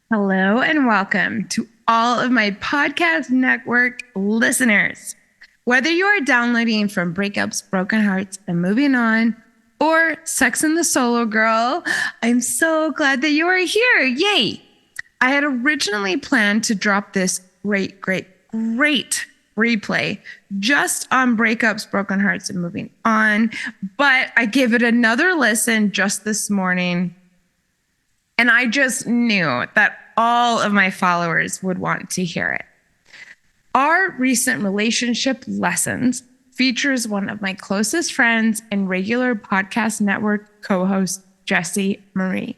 Hello and welcome to all of my podcast network listeners. Whether you are downloading from Breakups, Broken Hearts, and Moving On, or Sex and the Solo Girl, I'm so glad that you are here. Yay! I had originally planned to drop this great replay just on Breakups, Broken Hearts, and Moving On, but I gave it another listen just this morning. And I just knew that all of my followers would want to hear it. Our recent relationship lessons features one of my closest friends and regular podcast network co-host, Jessie Maree.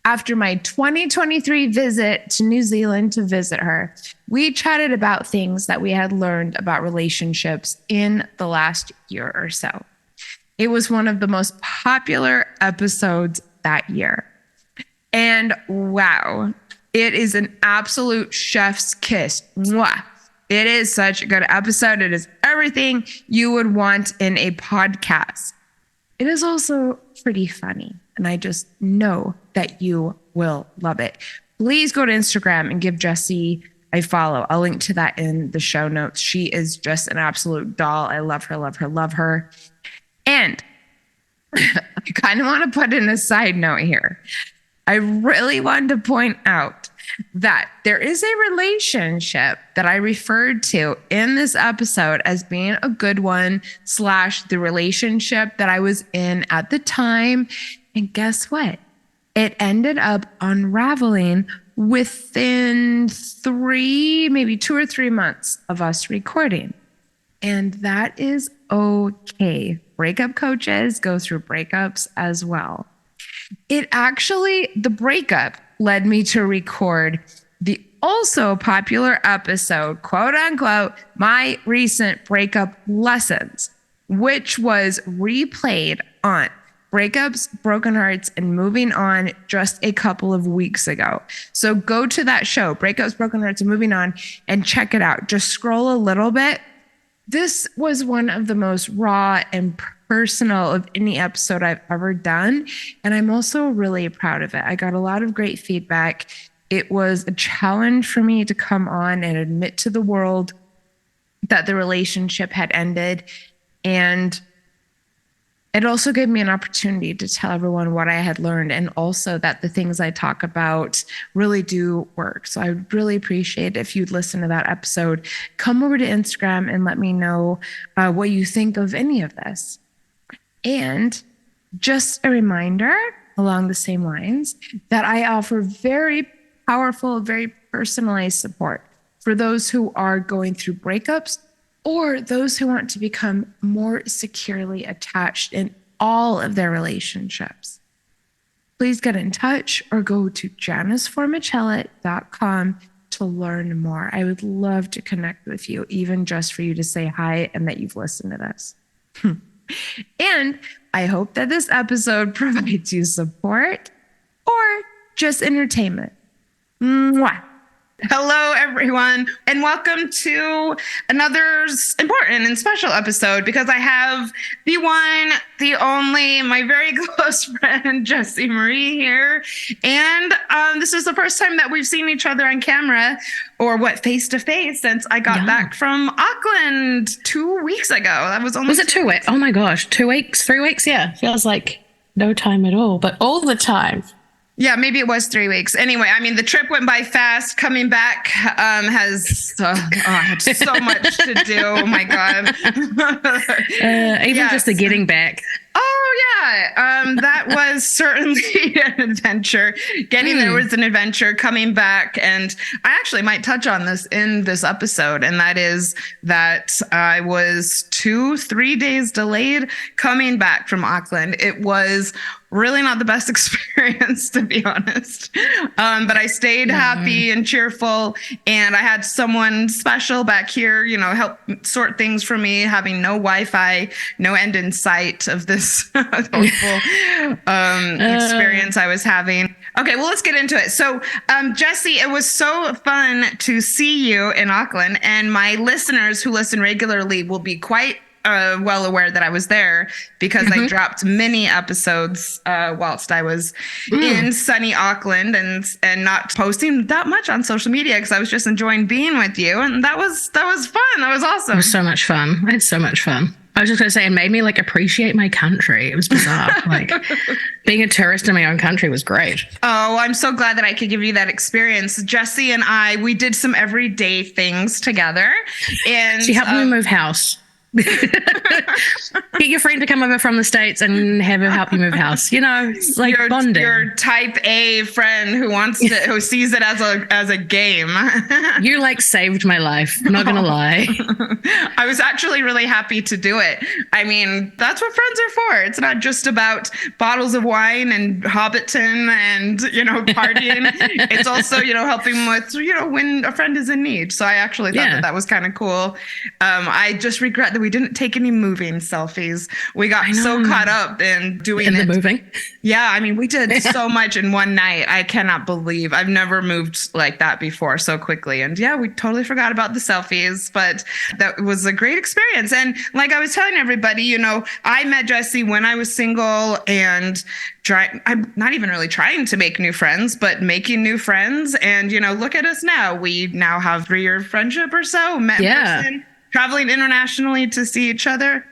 After my 2023 visit to New Zealand to visit her, we chatted about things that we had learned about relationships in the last year or so. It was one of the most popular episodes that year. And wow, it is an absolute chef's kiss. Mwah. It is such a good episode. It is everything you would want in a podcast. It is also pretty funny, and I just know that you will love it. Please go to Instagram and give Jessie a follow. I'll link to that in the show notes. She is just an absolute doll. I love her, love her, love her. And I kind of want to put in a side note here. I really wanted to point out that there is a relationship that I referred to in this episode as being a good one / the relationship that I was in at the time. And guess what? It ended up unraveling within maybe 2 or 3 months of us recording. And that is okay. Breakup coaches go through breakups as well. The breakup led me to record the also popular episode, quote unquote, my recent breakup lessons, which was replayed on Breakups, Broken Hearts, and Moving On just a couple of weeks ago. So go to that show, Breakups, Broken Hearts, and Moving On, and check it out. Just scroll a little bit. This was one of the most raw and personal of any episode I've ever done. And I'm also really proud of it. I got a lot of great feedback. It was a challenge for me to come on and admit to the world that the relationship had ended. And it also gave me an opportunity to tell everyone what I had learned, and also that the things I talk about really do work. So I would really appreciate if you'd listen to that episode. Come over to Instagram and let me know what you think of any of this. And just a reminder along the same lines that I offer very powerful, very personalized support for those who are going through breakups or those who want to become more securely attached in all of their relationships. Please get in touch or go to janiceformichella.com to learn more. I would love to connect with you, even just for you to say hi and that you've listened to this. And I hope that this episode provides you support or just entertainment. Mwah. Hello, everyone, and welcome to another important and special episode because I have the one, the only, my very close friend, Jessie Maree here. And this is the first time that we've seen each other on camera or face to face since I got back from Auckland 2 weeks ago. That was it 2 weeks? Oh my gosh, 2 weeks, 3 weeks? Yeah, feels like no time at all, but all the time. Yeah, maybe it was 3 weeks. Anyway, I mean, the trip went by fast. Coming back I had so much to do. Oh my God. Just the getting back. Oh yeah. That was certainly an adventure. Getting there was an adventure. Coming back, and I actually might touch on this in this episode, and that is that I was 2-3 days delayed coming back from Auckland. It was really not the best experience, to be honest. But I stayed happy and cheerful, and I had someone special back here, help sort things for me, having no Wi-Fi, no end in sight of this horrible experience I was having. Okay, well, let's get into it. So, Jessie, it was so fun to see you in Auckland, and my listeners who listen regularly will be quite well aware that I was there because I dropped many episodes whilst I was in sunny Auckland and not posting that much on social media because I was just enjoying being with you. And that was fun. That was awesome. It was so much fun. I had so much fun. I was just going to say, it made me like appreciate my country. It was bizarre. Like being a tourist in my own country was great. Oh, I'm so glad that I could give you that experience. Jessie and I, we did some everyday things together. And she helped me move house. Get your friend to come over from the States and have her help you move house. You know, it's like bonding. Your type A friend who sees it as a game. You like saved my life. I'm not gonna lie. I was actually really happy to do it. I mean, that's what friends are for. It's not just about bottles of wine and Hobbiton and partying. It's also helping with when a friend is in need. So I actually thought that was kind of cool. I just regret that we didn't take any moving selfies. We got so caught up in doing the moving. Yeah, I mean, we did so much in one night. I cannot believe I've never moved like that before so quickly. And yeah, we totally forgot about the selfies, but that was a great experience. And like I was telling everybody, I met Jessie when I was single and I'm not even really trying to make new friends, but making new friends. And, look at us now. We now have 3-year friendship or so, met in person, traveling internationally to see each other.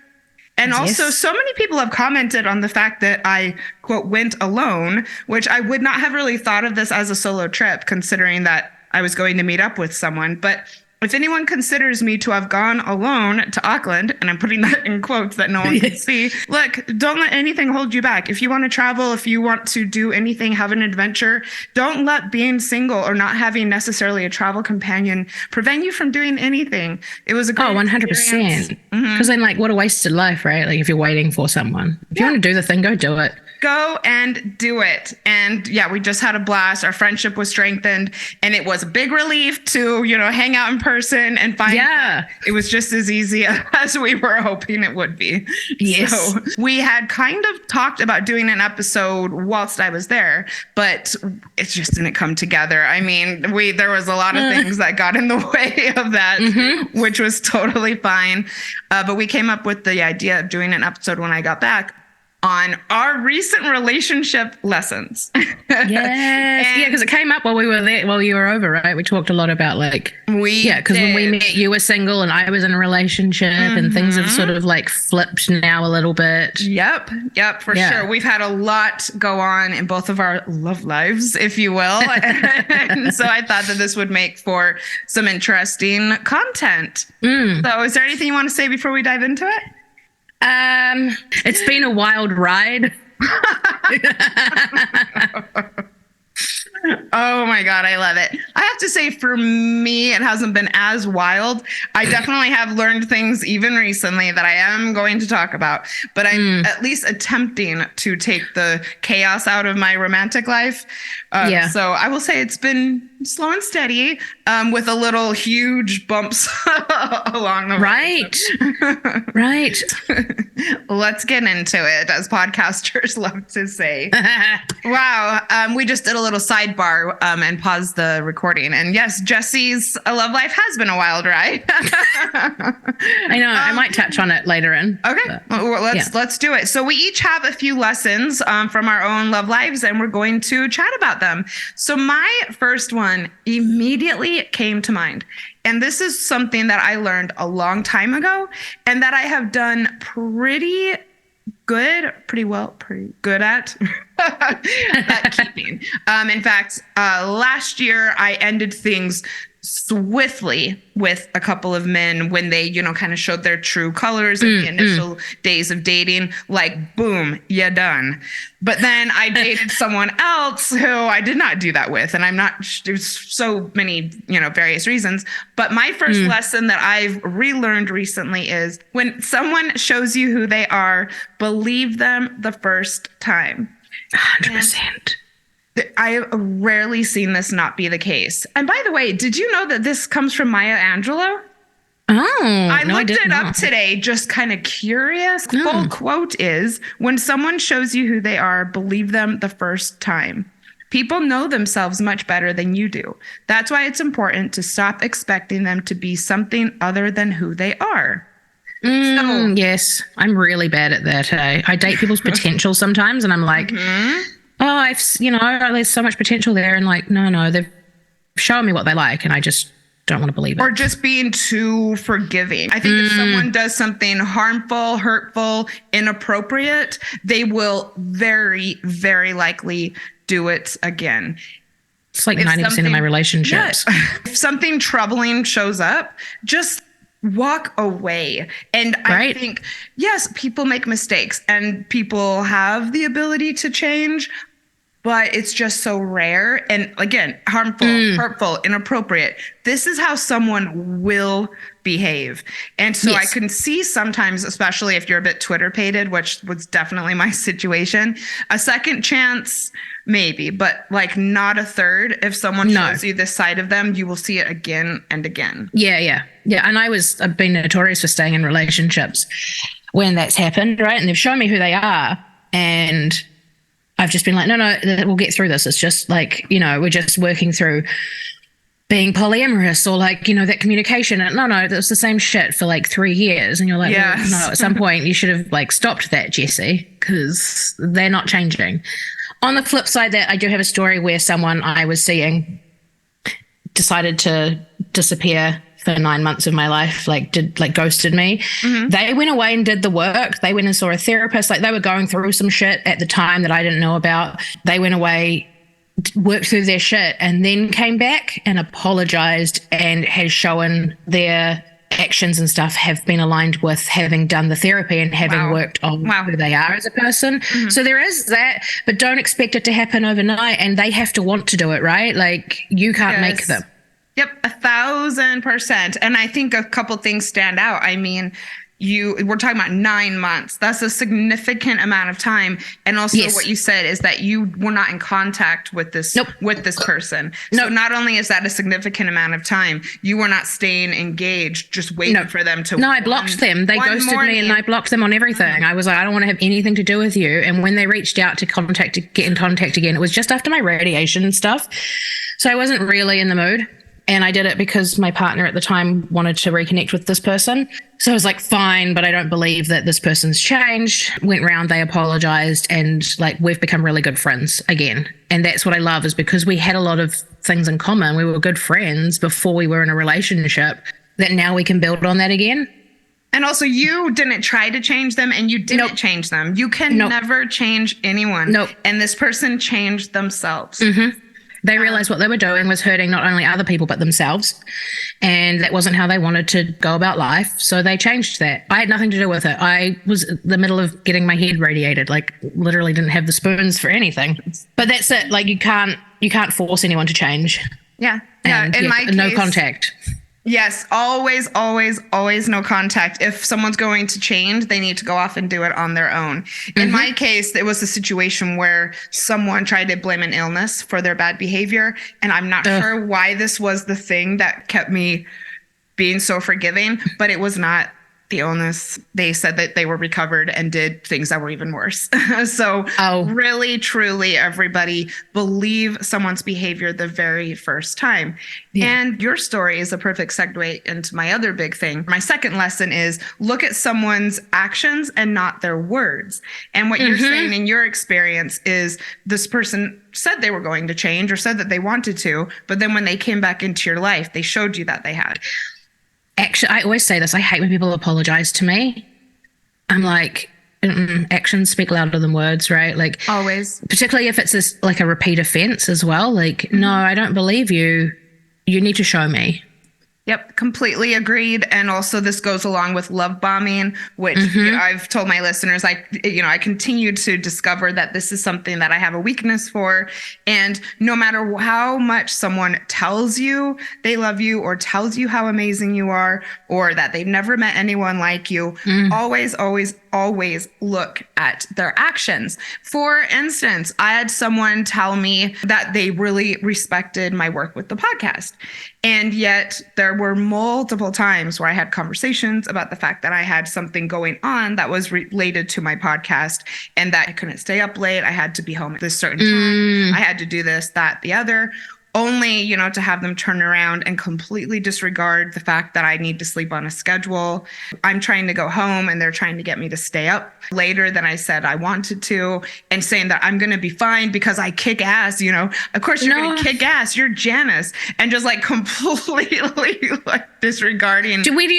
And also so many people have commented on the fact that I, quote, went alone, which I would not have really thought of this as a solo trip, considering that I was going to meet up with someone. But if anyone considers me to have gone alone to Auckland, and I'm putting that in quotes that no one can see, look, don't let anything hold you back. If you want to travel, if you want to do anything, have an adventure, don't let being single or not having necessarily a travel companion prevent you from doing anything. It was a great 100%. Because then, like, what a wasted life, right? Like, if you're waiting for someone. If you want to do the thing, go do it. Go and do it. And yeah, we just had a blast. Our friendship was strengthened, and it was a big relief to, hang out in person and find out it was just as easy as we were hoping it would be. Yes. So we had kind of talked about doing an episode whilst I was there, but it just didn't come together. I mean, there was a lot of things that got in the way of that, which was totally fine. But we came up with the idea of doing an episode when I got back on our recent relationship lessons. Yes. Because it came up while we were there, while you were over, right? We talked a lot about because when we met, you were single and I was in a relationship and things have sort of like flipped now a little bit. Yep, for sure. We've had a lot go on in both of our love lives, if you will. And so I thought that this would make for some interesting content. So is there anything you want to say before we dive into it? It's been a wild ride. Oh my God, I love it. I have to say, for me, it hasn't been as wild. I definitely have learned things even recently that I am going to talk about, but I'm at least attempting to take the chaos out of my romantic life. So I will say it's been slow and steady, with a little huge bumps along the way. Right. Let's get into it, as podcasters love to say. Wow. We just did a little sidebar and paused the recording. And yes, Jessie's love life has been a wild ride. I know. I might touch on it later in. Okay. Well, let's do it. So we each have a few lessons from our own love lives, and we're going to chat about them. So my first one immediately came to mind. And this is something that I learned a long time ago and that I have done pretty good at keeping. In fact, last year I ended things swiftly with a couple of men when they, kind of showed their true colors in the initial days of dating, like, boom, you're done. But then I dated someone else who I did not do that with. And there's so many, various reasons. But my first lesson that I've relearned recently is when someone shows you who they are, believe them the first time. 100%. I have rarely seen this not be the case. And by the way, did you know that this comes from Maya Angelou? I looked it up today, just kind of curious. Full quote is, when someone shows you who they are, believe them the first time. People know themselves much better than you do. That's why it's important to stop expecting them to be something other than who they are. Yes, I'm really bad at that. I date people's potential sometimes, and I'm like, there's so much potential there, and like, no, they've shown me what they like, and I just don't want to believe it. Or just being too forgiving. I think if someone does something harmful, hurtful, inappropriate, they will very, very likely do it again. It's like 90% of my relationships. If something troubling shows up, just walk away. And I think, yes, people make mistakes and people have the ability to change, but it's just so rare. And again, harmful, hurtful, inappropriate. This is how someone will behave. And so I can see sometimes, especially if you're a bit Twitter-pated, which was definitely my situation, a second chance, maybe, but like not a third. If someone shows you this side of them, you will see it again and again. Yeah. And I've been notorious for staying in relationships when that's happened, right? And they've shown me who they are. And I've just been like, no, we'll get through this. It's just like, we're just working through being polyamorous or like, that communication. And no, that's the same shit for like 3 years. And you're like, well, no, at some point you should have like stopped that, Jessie, because they're not changing. On the flip side, that I do have a story where someone I was seeing decided to disappear for 9 months of my life, ghosted me. They went away and did the work. They went and saw a therapist. Like they were going through some shit at the time that I didn't know about. They went away, worked through their shit, and then came back and apologized and has shown their actions and stuff have been aligned with having done the therapy and having worked on who they are as a person. So there is that, but don't expect it to happen overnight, and they have to want to do it, right? Like you can't make them. Yep, 1,000%. And I think a couple things stand out. I mean, we're talking about 9 months. That's a significant amount of time. And also what you said is that you were not in contact with this person. So not only is that a significant amount of time, you were not staying engaged, just waiting for them to. No, I blocked them. They ghosted me and I blocked them on everything. I was like, I don't want to have anything to do with you. And when they reached out to get in contact again, it was just after my radiation stuff. So I wasn't really in the mood. And I did it because my partner at the time wanted to reconnect with this person. So I was like, fine, but I don't believe that this person's changed. Went round, they apologized, and like we've become really good friends again. And that's what I love, is because we had a lot of things in common. We were good friends before we were in a relationship, that now we can build on that again. And also, you didn't try to change them, and you didn't change them. You can never change anyone. And this person changed themselves. They realized what they were doing was hurting not only other people, but themselves. And that wasn't how they wanted to go about life. So they changed that. I had nothing to do with it. I was in the middle of getting my head radiated, like literally didn't have the spoons for anything. But that's it. Like you can't force anyone to change. Yeah. And in my case, no contact. Yes, always no contact. If someone's going to change, they need to go off and do it on their own. In my case, it was a situation where someone tried to blame an illness for their bad behavior. And I'm not sure why this was the thing that kept me being so forgiving, but it was not the illness. They said that they were recovered and did things that were even worse. So really, truly, everybody, believe someone's behavior the very first time. And your story is a perfect segue into my other big thing. My second lesson is look at someone's actions and not their words. And what you're saying in your experience is this person said they were going to change or said that they wanted to, but then when they came back into your life, they showed you that they had. Actually, I always say this. I hate when people apologize to me. I'm like, actions speak louder than words, right? Like always, particularly if it's like a repeat offense as well. Like, no, I don't believe you. You need to show me. Yep, completely agreed. And also this goes along with love bombing, which I've told my listeners, I continue to discover that this is something that I have a weakness for. And no matter how much someone tells you they love you or tells you how amazing you are or that they've never met anyone like you, always look at their actions. For instance, I had someone tell me that they really respected my work with the podcast. And yet there were multiple times where I had conversations about the fact that I had something going on that was related to my podcast and that I couldn't stay up late. I had to be home at this certain time. I had to do this, that, the other. only, you know, to have them turn around and completely disregard the fact that I need to sleep on a schedule. I'm trying to go home and they're trying to get me to stay up later than I said I wanted to, and saying that I'm going to be fine because I kick ass, you know. Of course you're going to kick ass. You're Janice. And just like completely like disregarding. Where do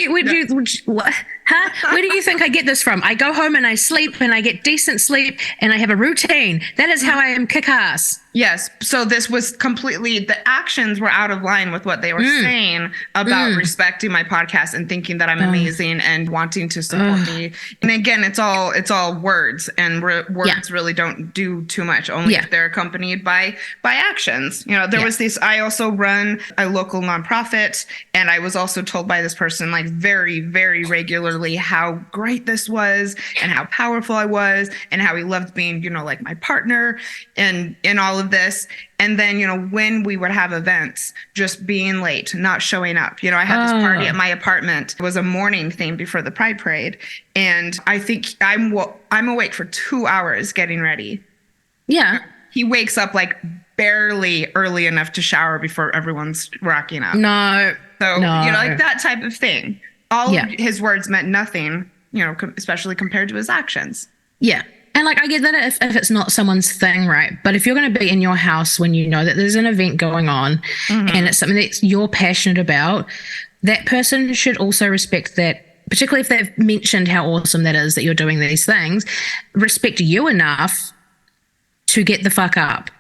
you think I get this from? I go home and I sleep and I get decent sleep and I have a routine. That is how I am kick ass. Yes. So this was completely, the actions were out of line with what they were saying about respecting my podcast and thinking that I'm amazing and wanting to support me. And again, it's all words, and words really don't do too much, only if they're accompanied by actions. You know, there was this, I also run a local nonprofit, and I was also told by this person like very, very regularly how great this was and how powerful I was and how he loved being, you know, like my partner and all of this. And then, you know, when we would have events, just being late, not showing up. You know, I had this party at my apartment. It was a morning thing before the Pride Parade. And I think I'm awake for 2 hours getting ready. Yeah. He wakes up like barely early enough to shower before everyone's rocking up. No. So, you know, like that type of thing. All of his words meant nothing, you know, especially compared to his actions. Yeah. And like, I get that if it's not someone's thing, right? But if you're going to be in your house when you know that there's an event going on and it's something that you're passionate about, that person should also respect that, particularly if they've mentioned how awesome that is that you're doing these things, respect you enough to get the fuck up.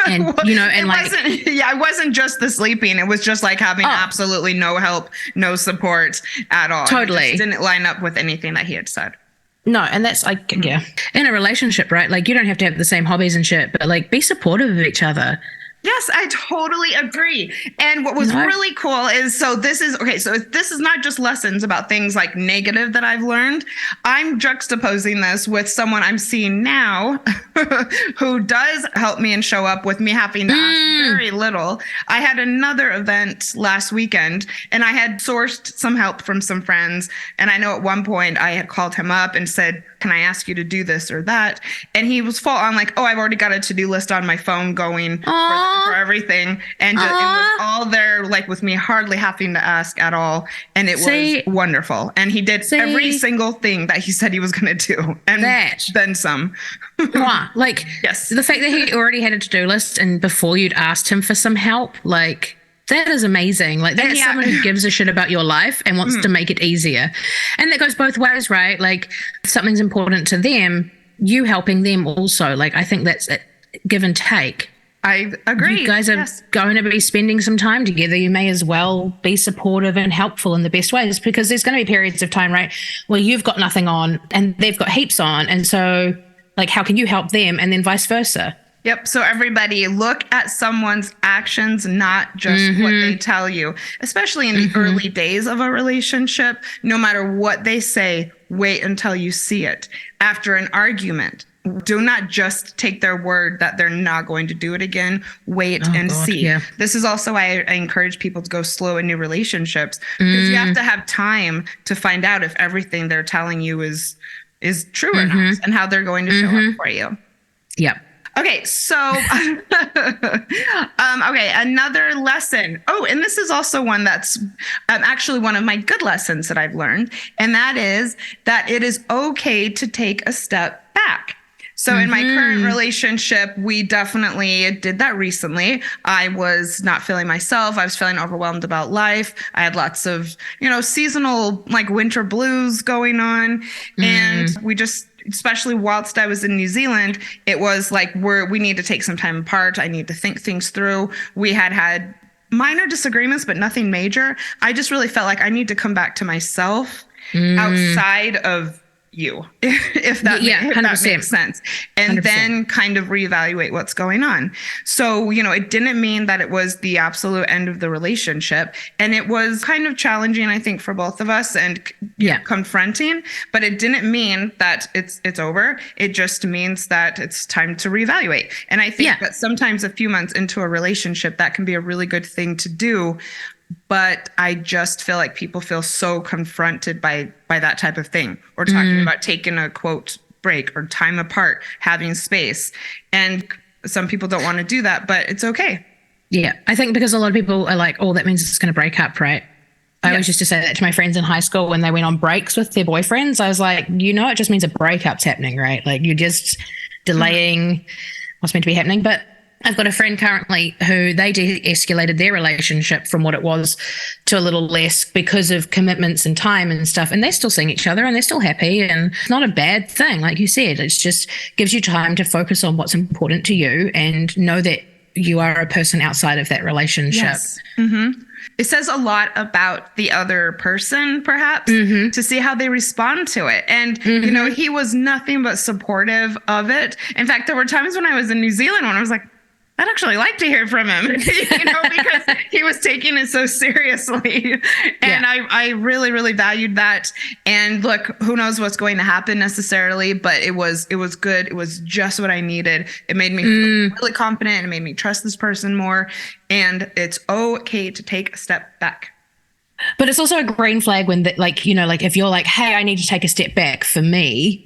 And, you know, and like, it wasn't just the sleeping. It was just like having absolutely no help, no support at all. Totally. It just didn't line up with anything that he had said. No, and that's like, in a relationship, right? Like, you don't have to have the same hobbies and shit, but like, be supportive of each other. Yes, I totally agree. And what was really cool is, so this is not just lessons about things like negative that I've learned. I'm juxtaposing this with someone I'm seeing now who does help me and show up with me having to ask very little. I had another event last weekend and I had sourced some help from some friends. And I know at one point I had called him up and said, can I ask you to do this or that? And he was full on like, oh, I've already got a to-do list on my phone going for everything. And it was all there, like with me hardly having to ask at all. And it was wonderful. And he did every single thing that he said he was going to do. And then some. Like, yes, the fact that he already had a to-do list and before you'd asked him for some help, like, that is amazing. Like, that's someone who gives a shit about your life and wants to make it easier. And that goes both ways, right? Like, if something's important to them, you helping them also. Like, I think that's a give and take. I agree. You guys are going to be spending some time together. You may as well be supportive and helpful in the best ways, because there's going to be periods of time, right, where you've got nothing on and they've got heaps on. And so, like, how can you help them? And then vice versa. Yep. So everybody, look at someone's actions, not just what they tell you, especially in the early days of a relationship. No matter what they say, wait until you see it. After an argument, do not just take their word that they're not going to do it again. Wait and see. Yeah. This is also why I encourage people to go slow in new relationships, because you have to have time to find out if everything they're telling you is true or not, and how they're going to show up for you. Yep. Okay, so, another lesson. Oh, and this is also one that's actually one of my good lessons that I've learned. And that is that it is okay to take a step back. So in my current relationship, we definitely did that recently. I was not feeling myself. I was feeling overwhelmed about life. I had lots of, you know, seasonal like winter blues going on. And we just, especially whilst I was in New Zealand, it was like, we need to take some time apart. I need to think things through. We had minor disagreements, but nothing major. I just really felt like I need to come back to myself outside of you, if that makes sense. And 100%. Then kind of reevaluate what's going on. So, you know, it didn't mean that it was the absolute end of the relationship. And it was kind of challenging, I think, for both of us and confronting, but it didn't mean that it's over. It just means that it's time to reevaluate. And I think that sometimes a few months into a relationship, that can be a really good thing to do. But I just feel like people feel so confronted by that type of thing, or talking about taking a quote break or time apart, having space. And some people don't want to do that, but it's okay. Yeah. I think because a lot of people are like, oh, that means it's going to break up, right? I always used to say that to my friends in high school when they went on breaks with their boyfriends. I was like, it just means a breakup's happening, right? Like you're just delaying what's meant to be happening. But I've got a friend currently who they de-escalated their relationship from what it was to a little less because of commitments and time and stuff. And they're still seeing each other and they're still happy. And it's not a bad thing. Like you said, it just gives you time to focus on what's important to you and know that you are a person outside of that relationship. Yes. Mm-hmm. It says a lot about the other person, perhaps, to see how they respond to it. And, he was nothing but supportive of it. In fact, there were times when I was in New Zealand when I was like, I'd actually like to hear from him, because he was taking it so seriously. And I really, really valued that. And look, who knows what's going to happen necessarily, but it was good. It was just what I needed. It made me feel really confident. It made me trust this person more. And it's okay to take a step back. But it's also a green flag when if you're like, hey, I need to take a step back for me.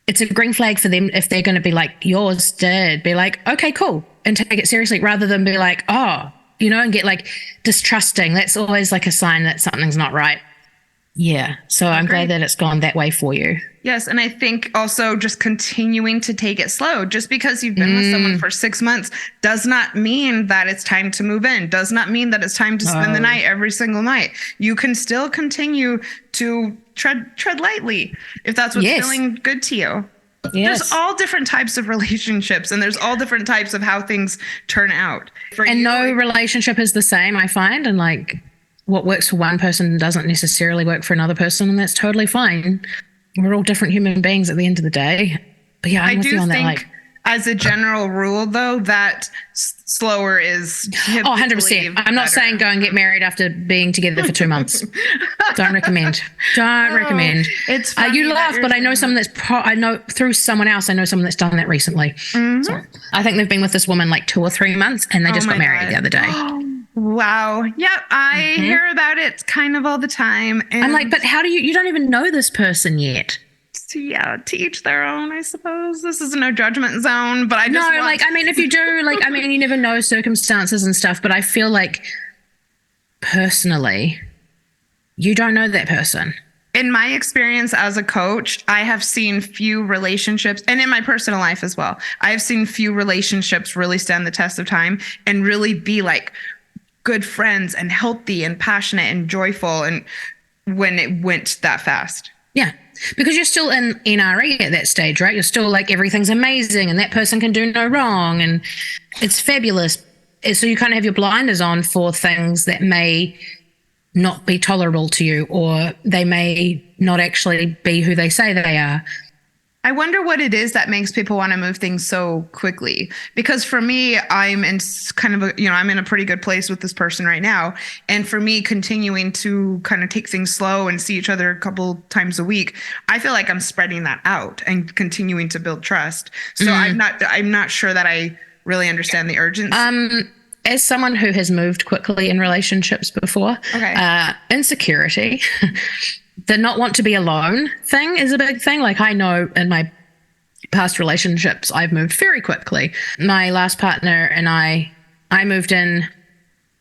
It's a green flag for them if they're going to be like, yours did. Be like, okay, cool. And take it seriously rather than be like, oh, and get like distrusting. That's always like a sign that something's not right. Yeah. So I'm glad that it's gone that way for you. Yes. And I think also just continuing to take it slow. Just because you've been with someone for 6 months does not mean that it's time to move in, does not mean that it's time to spend the night every single night. You can still continue to tread lightly if that's what's feeling good to you. Yes. There's all different types of relationships and there's all different types of how things turn out. No relationship is the same, I find. And like what works for one person doesn't necessarily work for another person. And that's totally fine. We're all different human beings at the end of the day. But yeah, I'm with you on that. Like, as a general rule, though, that slower is 100%. I'm not saying go and get married after being together for 2 months. Don't recommend. It's you laugh, but I know someone I know through someone else. I know someone that's done that recently. So I think they've been with this woman like 2 or 3 months, and they just got married the other day. Wow. Yep. I hear about it kind of all the time. And I'm like, but how do you don't even know this person yet? Yeah, to each their own, I suppose. This is no judgment zone, but if you do, you never know circumstances and stuff, but I feel like personally, you don't know that person. In my experience as a coach, I have seen few relationships, and in my personal life as well, I have seen few relationships really stand the test of time and really be like good friends and healthy and passionate and joyful, and when it went that fast. Yeah. Because you're still in NRE at that stage, right? You're still like everything's amazing and that person can do no wrong and it's fabulous. So you kind of have your blinders on for things that may not be tolerable to you, or they may not actually be who they say they are. I wonder what it is that makes people want to move things so quickly. Because for me, I'm in kind of I'm in a pretty good place with this person right now. And for me, continuing to kind of take things slow and see each other a couple times a week, I feel like I'm spreading that out and continuing to build trust. So I'm not sure that I really understand the urgency. As someone who has moved quickly in relationships before, insecurity, the not want to be alone thing is a big thing. Like I know in my past relationships, I've moved very quickly. My last partner and I moved in,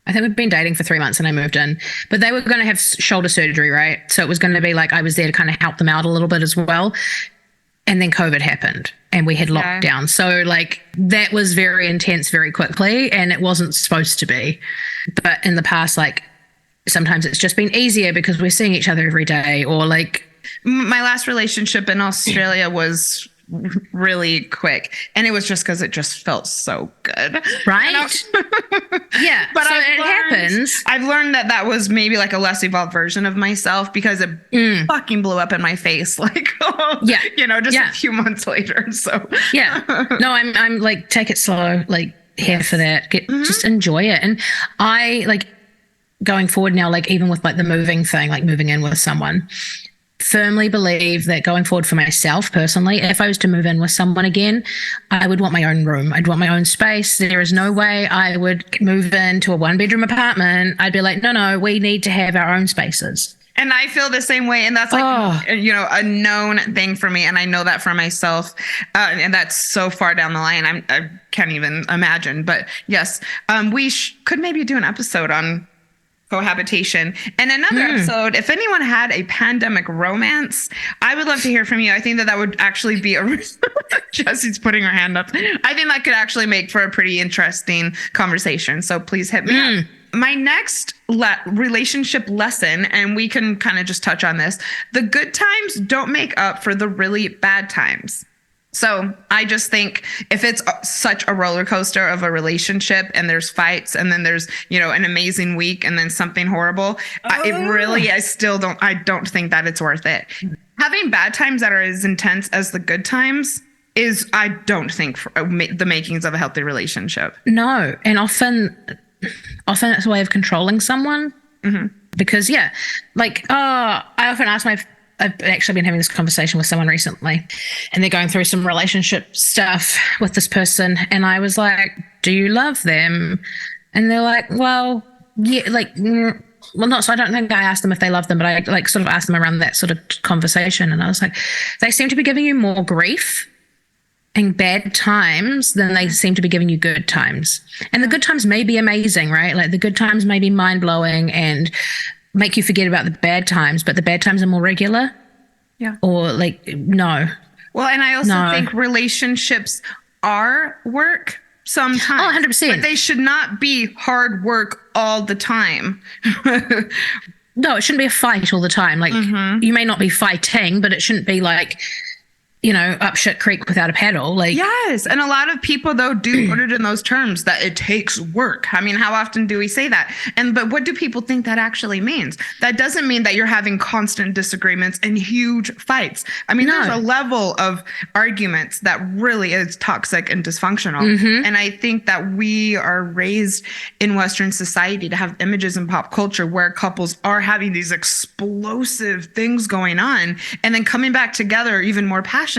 I think we've been dating for 3 months and I moved in, but they were going to have shoulder surgery, right? So it was going to be like I was there to kind of help them out a little bit as well. And then COVID happened and we had lockdown. So like that was very intense very quickly and it wasn't supposed to be. But in the past, like sometimes it's just been easier because we're seeing each other every day, or like my last relationship in Australia was really quick, and it was just because it just felt so good, right? Yeah, but so it happens. I've learned that was maybe like a less evolved version of myself because it fucking blew up in my face, like a few months later. So no, I'm like, take it slow, like here for that. Just enjoy it, and I like going forward now, like even with like the moving thing, like moving in with someone. Firmly believe that going forward for myself personally, if I was to move in with someone again, I would want my own room. I'd want my own space. There is no way I would move into a 1-bedroom apartment. I'd be like, no, we need to have our own spaces. And I feel the same way. And that's like, a known thing for me. And I know that for myself. And that's so far down the line. I can't even imagine. But yes, we could maybe do an episode on cohabitation. And another episode, if anyone had a pandemic romance, I would love to hear from you. I think that would actually be Jessie's putting her hand up. I think that could actually make for a pretty interesting conversation. So please hit me up. My next relationship lesson, and we can kind of just touch on this, the good times don't make up for the really bad times. So I just think if it's such a roller coaster of a relationship and there's fights and then there's, an amazing week and then something horrible, I don't think that it's worth it. Having bad times that are as intense as the good times is, I don't think, the makings of a healthy relationship. No. And often it's a way of controlling someone because I often ask I've actually been having this conversation with someone recently and they're going through some relationship stuff with this person. And I was like, do you love them? And they're like, well, yeah, not. So I don't think I asked them if they love them, but I sort of asked them around that sort of conversation. And I was like, they seem to be giving you more grief and bad times than they seem to be giving you good times. And the good times may be amazing, right? Like the good times may be mind-blowing and make you forget about the bad times, but the bad times are more regular. Yeah. Or no. Well, and I also think relationships are work sometimes. 100%. But they should not be hard work all the time. No, it shouldn't be a fight all the time. You may not be fighting, but it shouldn't be up shit creek without a paddle. Yes. And a lot of people, though, do put it in those terms that it takes work. I mean, how often do we say that? But what do people think that actually means? That doesn't mean that you're having constant disagreements and huge fights. I mean, there's a level of arguments that really is toxic and dysfunctional. And I think that we are raised in Western society to have images in pop culture where couples are having these explosive things going on and then coming back together even more passionately.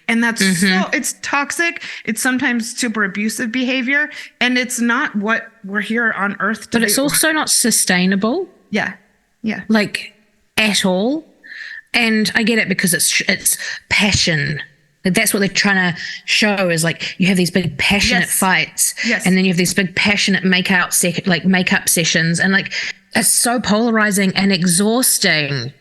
And that's it's toxic. It's sometimes super abusive behavior. And it's not what we're here on earth to do. But it's also not sustainable. Yeah. Yeah. At all. And I get it because it's passion. That's what they're trying to show is you have these big passionate fights. Yes. And then you have these big passionate makeup sessions. And it's so polarizing and exhausting.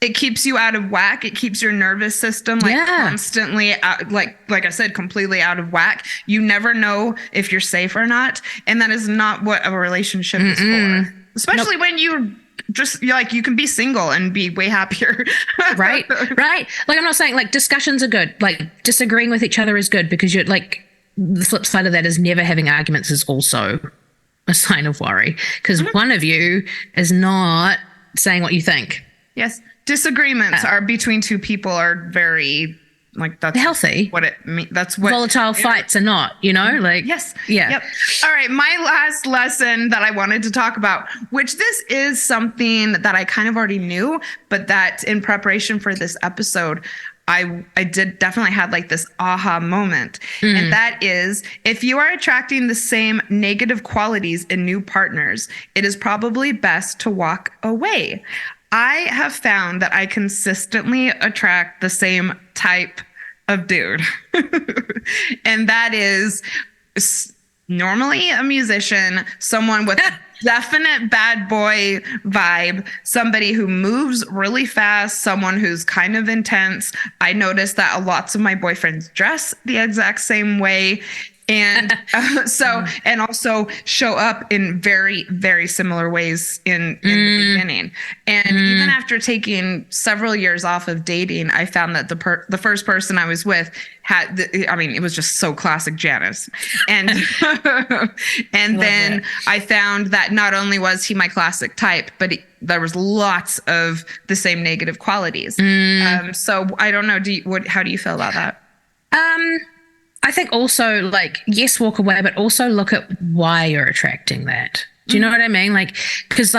It keeps you out of whack. It keeps your nervous system constantly out, like I said, completely out of whack. You never know if you're safe or not. And that is not what a relationship is for. Especially when you just you can be single and be way happier. Right. I'm not saying discussions are good. Disagreeing with each other is good because you're the flip side of that is never having arguments is also a sign of worry because one of you is not saying what you think. Yes. Disagreements are between two people are very that's healthy. What it means. That's what volatile fights are not, Yes. Yeah. Yep. All right. My last lesson that I wanted to talk about, which this is something that I kind of already knew, but that in preparation for this episode, I did definitely had this aha moment. And that is, if you are attracting the same negative qualities in new partners, it is probably best to walk away. I have found that I consistently attract the same type of dude. And that is normally a musician, someone with a definite bad boy vibe, somebody who moves really fast, someone who's kind of intense. I noticed that lots of my boyfriends dress the exact same way. And and also show up in very, very similar ways in the beginning. And even after taking several years off of dating, I found that the first person I was with it was just so classic Janice. And and then I found that not only was he my classic type, but there was lots of the same negative qualities. So I don't know. How do you feel about that? I think also yes, walk away, but also look at why you're attracting that. Do you know what I mean? Because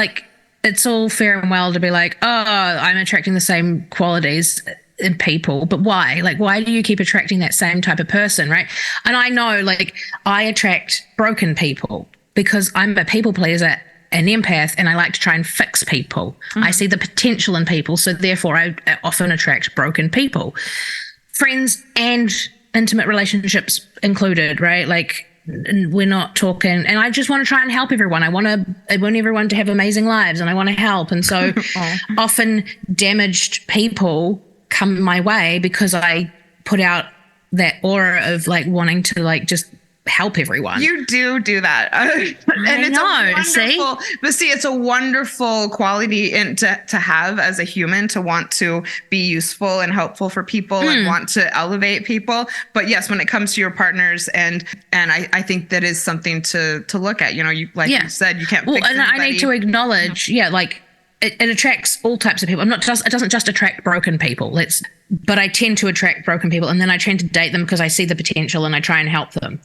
it's all fair and well to be I'm attracting the same qualities in people, but why? Why do you keep attracting that same type of person, right? And I know I attract broken people because I'm a people pleaser an empath, and I like to try and fix people. I see the potential in people, so therefore I often attract broken people, friends and intimate relationships included, right? Like, we're not talking, and I just want to try and help everyone. I want everyone to have amazing lives, and I want to help. And so often damaged people come my way because I put out that aura of like wanting to like just help everyone. You do that. It's a wonderful quality to have as a human, to want to be useful and helpful for people and want to elevate people. But yes, when it comes to your partners, and I think that is something to look at. You know, you said, you can't fix anybody. I need to acknowledge, like it attracts all types of people. It doesn't just attract broken people. But I tend to attract broken people, and then I tend to date them because I see the potential and I try and help them.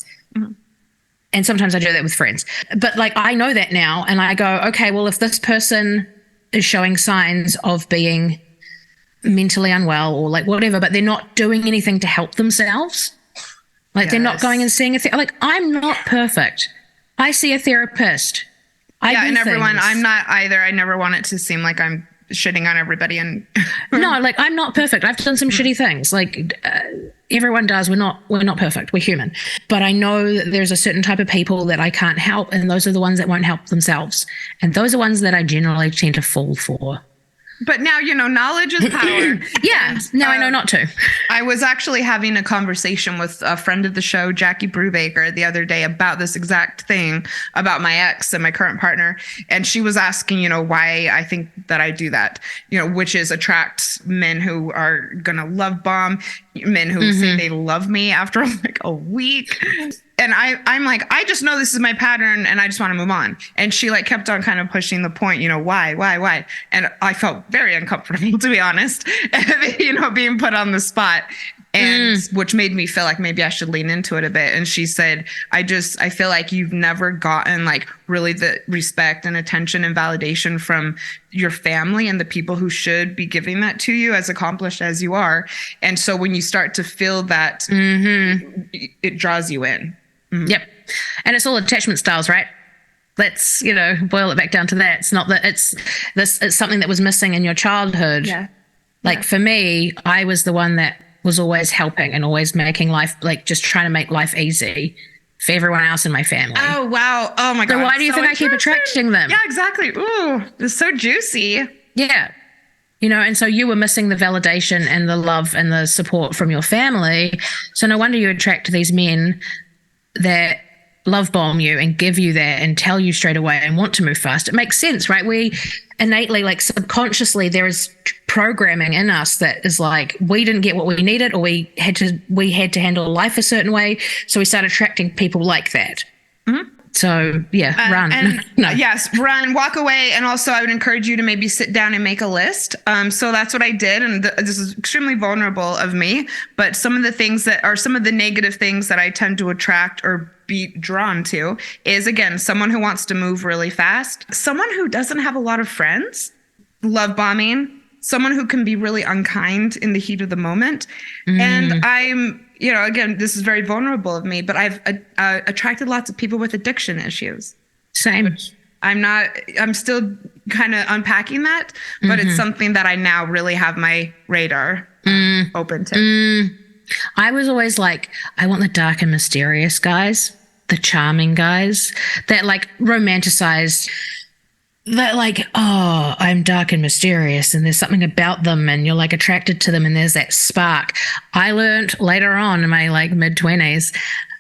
And sometimes I do that with friends. But like, I know that now, and I go, okay, well, if this person is showing signs of being mentally unwell or like whatever, but they're not doing anything to help themselves, like they're not going and seeing like, I'm not perfect. I see a therapist. And everyone, I'm not either. I never want it to seem like I'm shitting on everybody. And no, like, I'm not perfect. I've done some shitty things. Like everyone does. We're not perfect. We're human. But I know that there's a certain type of people that I can't help, and those are the ones that won't help themselves. And those are ones that I generally tend to fall for. But now, knowledge is power. Now I know not to. I was actually having a conversation with a friend of the show, Jackie Brubaker, the other day about this exact thing, about my ex and my current partner. And she was asking, why I think that I do that, which is attract men who are going to love bomb, men who say they love me after like a week. And I'm like, I just know this is my pattern and I just want to move on. And she like kept on kind of pushing the point, why? And I felt very uncomfortable, to be honest, being put on the spot, and which made me feel like maybe I should lean into it a bit. And she said, I feel like you've never gotten like really the respect and attention and validation from your family and the people who should be giving that to you, as accomplished as you are. And so when you start to feel that, it draws you in. Yep. And it's all attachment styles, right? Let's, boil it back down to that. It's not that it's something that was missing in your childhood. Yeah. Like for me, I was the one that was always helping and always making life, like just trying to make life easy for everyone else in my family. Oh, wow. Oh my God. So why do you think I keep attracting them? Yeah, exactly. Ooh, it's so juicy. Yeah. And so you were missing the validation and the love and the support from your family. So no wonder you attract these men that love bomb you and give you that and tell you straight away and want to move fast. It makes sense, right? We innately, like subconsciously, there is programming in us that is like, we didn't get what we needed, or we had to handle life a certain way. So we start attracting people like that. So run. No. Yes, run, walk away. And also I would encourage you to maybe sit down and make a list. So that's what I did. And this is extremely vulnerable of me, but some of the things that are some of the negative things that I tend to attract or be drawn to is, again, someone who wants to move really fast, someone who doesn't have a lot of friends, love bombing, someone who can be really unkind in the heat of the moment. And I'm, again, this is very vulnerable of me, but I've attracted lots of people with addiction issues. Same. I'm still kind of unpacking that, but it's something that I now really have my radar open to. I was always like, I want the dark and mysterious guys, the charming guys that like romanticized that, like, oh, I'm dark and mysterious and there's something about them and you're like attracted to them and there's that spark. I learned later on in my like mid-20s,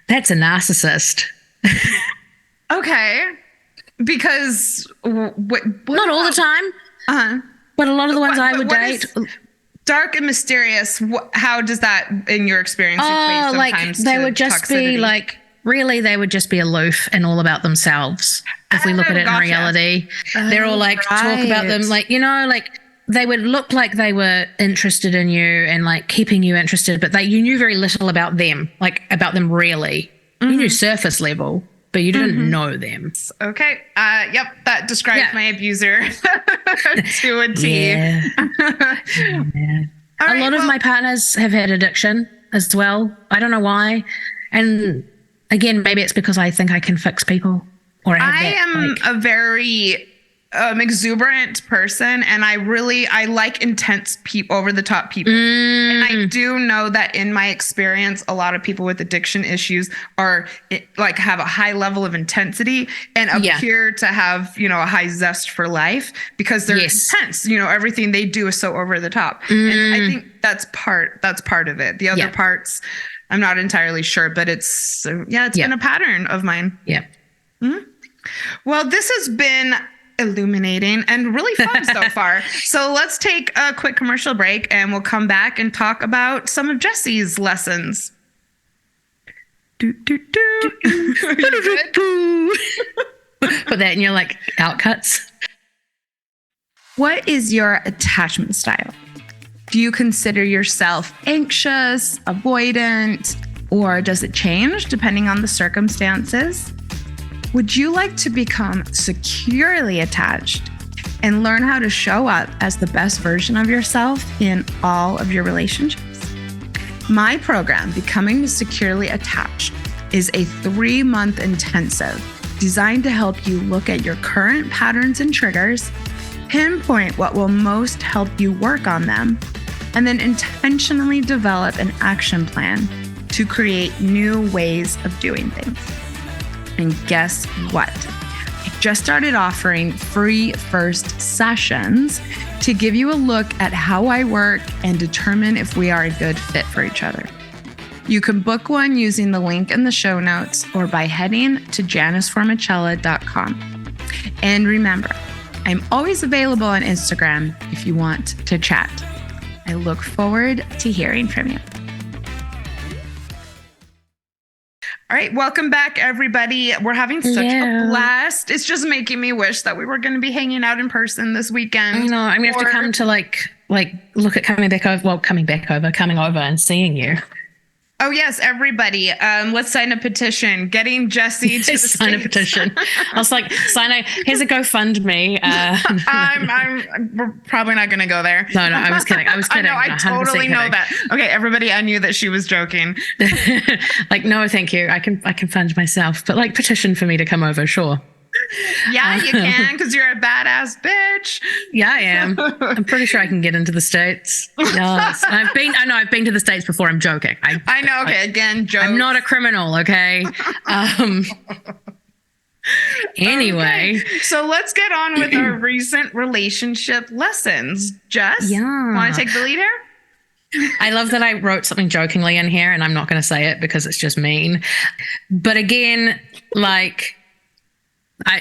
that's a narcissist. Okay. Because not all the time, but a lot of the ones I would date. Dark and mysterious. How does that, in your experience, equate sometimes they would just toxicity? Be like, really, they would just be aloof and all about themselves. If we look at it in reality, they're all like talk about them, like, like they would look like they were interested in you and like keeping you interested, but you knew very little about them, like about them really. You knew surface level, but you didn't know them. Okay. Yep. That describes my abuser to a T. Yeah. A lot of my partners have had addiction as well. I don't know why. And again, maybe it's because I think I can fix people, I am a very exuberant person, and I like intense people, over the top people. And I do know that in my experience, a lot of people with addiction issues are like have a high level of intensity and appear to have, a high zest for life because they're intense. Everything they do is so over the top. And I think that's part of it. The other parts, I'm not entirely sure, but it's been a pattern of mine. Yeah. Mm-hmm. Well, this has been illuminating and really fun so far. So let's take a quick commercial break and we'll come back and talk about some of Jessie's lessons. Put that in your outcuts. What is your attachment style? Do you consider yourself anxious, avoidant, or does it change depending on the circumstances? Would you like to become securely attached and learn how to show up as the best version of yourself in all of your relationships? My program, Becoming Securely Attached, is a 3-month intensive designed to help you look at your current patterns and triggers, pinpoint what will most help you work on them, and then intentionally develop an action plan to create new ways of doing things. And guess what? I just started offering free first sessions to give you a look at how I work and determine if we are a good fit for each other. You can book one using the link in the show notes or by heading to janiceformichella.com. And remember, I'm always available on Instagram if you want to chat. I look forward to hearing from you. All right, welcome back, everybody. We're having such a blast. It's just making me wish that we were going to be hanging out in person this weekend. I know. I'm going to have to come to look at coming over and seeing you. Oh, yes, everybody. Let's sign a petition. Getting Jessie to sign a petition. I was like, here's a GoFundMe. We're probably not going to go there. No, I was kidding. I totally know that. Okay, everybody, I knew that she was joking. No, thank you. I can fund myself, but petition for me to come over, sure. Yeah, you can, because you're a badass bitch. Yeah, I am. I'm pretty sure I can get into the States. Yes. I've been to the States before. I'm joking. I know. Okay, again, jokes. I'm not a criminal. Okay. Anyway. Okay, so let's get on with our recent relationship lessons. Jess, want to take the lead here? I love that I wrote something jokingly in here, and I'm not going to say it because it's just mean. But again,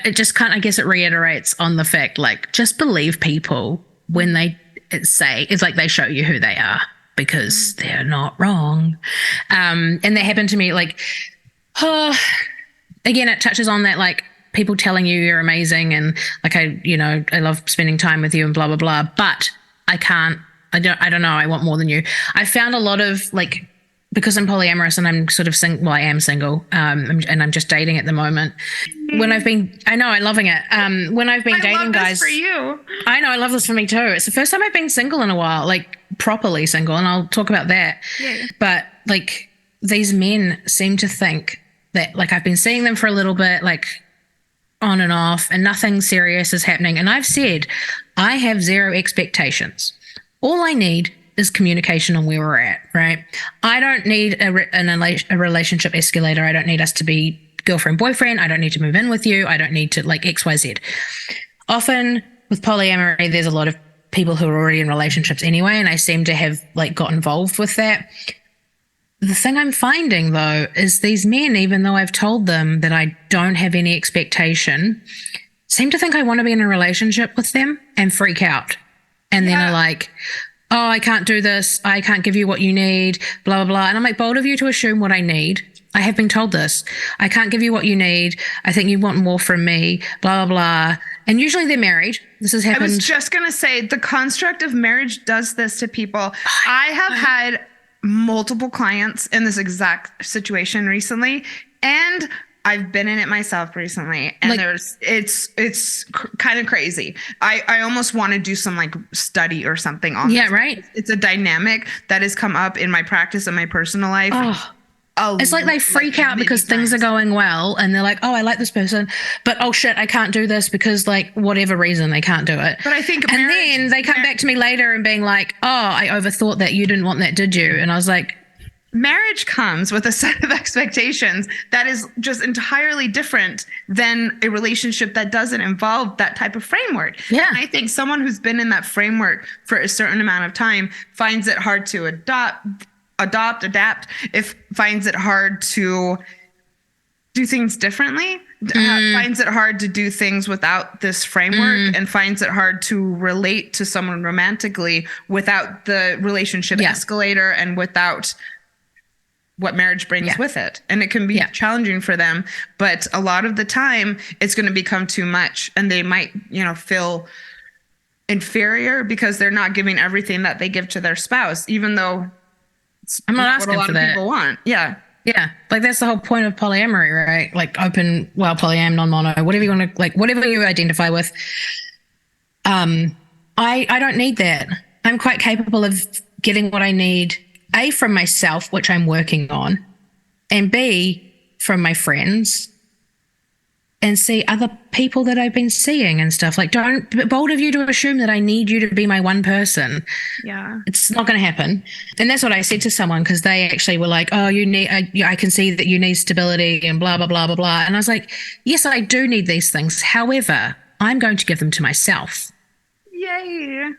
it just I guess it reiterates on the fact, just believe people when they say, it's like they show you who they are because they're not wrong. And that happened to me, again, it touches on that, people telling you you're amazing and I love spending time with you and blah, blah, blah, but I don't know. I want more than you. I found a lot of because I'm polyamorous and I'm sort of I am single, and I'm just dating at the moment. When I'm loving it. When I've been dating guys, for you. I know, I love this for me too. It's the first time I've been single in a while, properly single, and I'll talk about that. Yeah. But these men seem to think that I've been seeing them for a little bit, on and off, and nothing serious is happening. And I've said I have zero expectations. All I need is communication on where we're at, right? I don't need a relationship escalator. I don't need us to be girlfriend, boyfriend. I don't need to move in with you. I don't need to XYZ. Often with polyamory, there's a lot of people who are already in relationships anyway, and I seem to have got involved with that. The thing I'm finding though is these men, even though I've told them that I don't have any expectation, seem to think I want to be in a relationship with them and freak out. And then are oh, I can't do this. I can't give you what you need, blah, blah, blah. And I'm bold of you to assume what I need. I have been told this. I can't give you what you need. I think you want more from me, blah, blah, blah. And usually they're married. This has happened. I was just going to say the construct of marriage does this to people. I have had multiple clients in this exact situation recently, and I've been in it myself recently, and it's kind of crazy. I almost want to do some study or something on this. Right. It's a dynamic that has come up in my practice and my personal life It's like they freak out because things are going well and they're like, oh, I like this person, but oh shit, I can't do this because like whatever reason they can't do it. But I think and then they come back to me later and being like, oh, I overthought that, you didn't want that, did you? And I was like, marriage comes with a set of expectations that is just entirely different than a relationship that doesn't involve that type of framework. Yeah. And I think someone who's been in that framework for a certain amount of time finds it hard to adapt, if finds it hard to do things differently, finds it hard to do things without this framework, and finds it hard to relate to someone romantically without the relationship escalator and without what marriage brings with it. And it can be challenging for them, but a lot of the time it's going to become too much and they might, feel inferior because they're not giving everything that they give to their spouse, even though I'm not asking what a lot for of that. people want. Yeah. Yeah. Like that's the whole point of polyamory, right? Like open, polyam, non-mono, whatever you want to, like whatever you identify with. I don't need that. I'm quite capable of getting what I need, A, from myself, which I'm working on, and B, from my friends, and C, other people that I've been seeing and stuff. Like, bold of you to assume that I need you to be my one person. Yeah. It's not going to happen. And that's what I said to someone, because they actually were like, oh, you need, I can see that you need stability and blah, blah, blah, blah, blah. And I was like, yes, I do need these things. However, I'm going to give them to myself. Yay.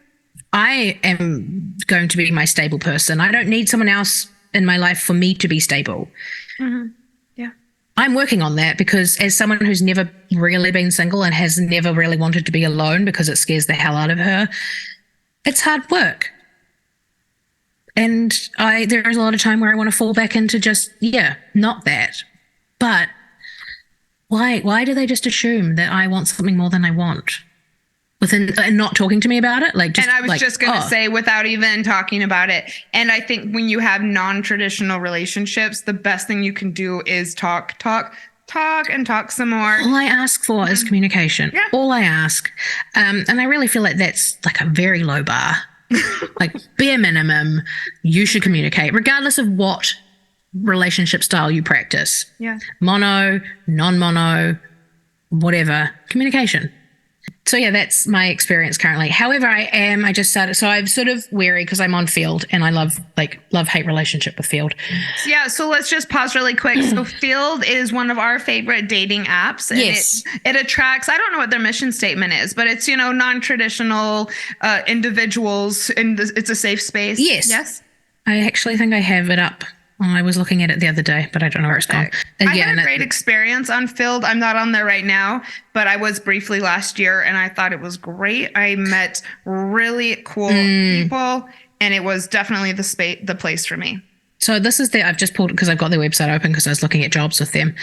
I am going to be my stable person. I don't need someone else in my life for me to be stable. Mm-hmm. Yeah. I'm working on that because as someone who's never really been single and has never really wanted to be alone because it scares the hell out of her, it's hard work. And there is a lot of time where I want to fall back into just, not that. But why do they just assume that I want something more than I want? And not talking to me about it, and I was just gonna say, without even talking about it. And I think when you have non-traditional relationships, the best thing you can do is talk and talk some more. All I ask for is communication. Yeah. All I ask, and I really feel like that's like a very low bar. Like bare minimum, you should communicate, regardless of what relationship style you practice. Yeah. Mono, non-mono, whatever, communication. So yeah, that's my experience currently. However, I just started, so I'm sort of wary because I'm on Field and I love-hate relationship with Field. Yeah, so let's just pause really quick. So Field is one of our favorite dating apps. And yes. It attracts, I don't know what their mission statement is, but it's, non-traditional individuals, and it's a safe space. Yes. Yes. I actually think I have it up. I was looking at it the other day, but I don't know where it's gone. I had a great experience on Field. I'm not on there right now, but I was briefly last year and I thought it was great. I met really cool people and it was definitely the place for me. So this is I've just pulled because I've got their website open because I was looking at jobs with them.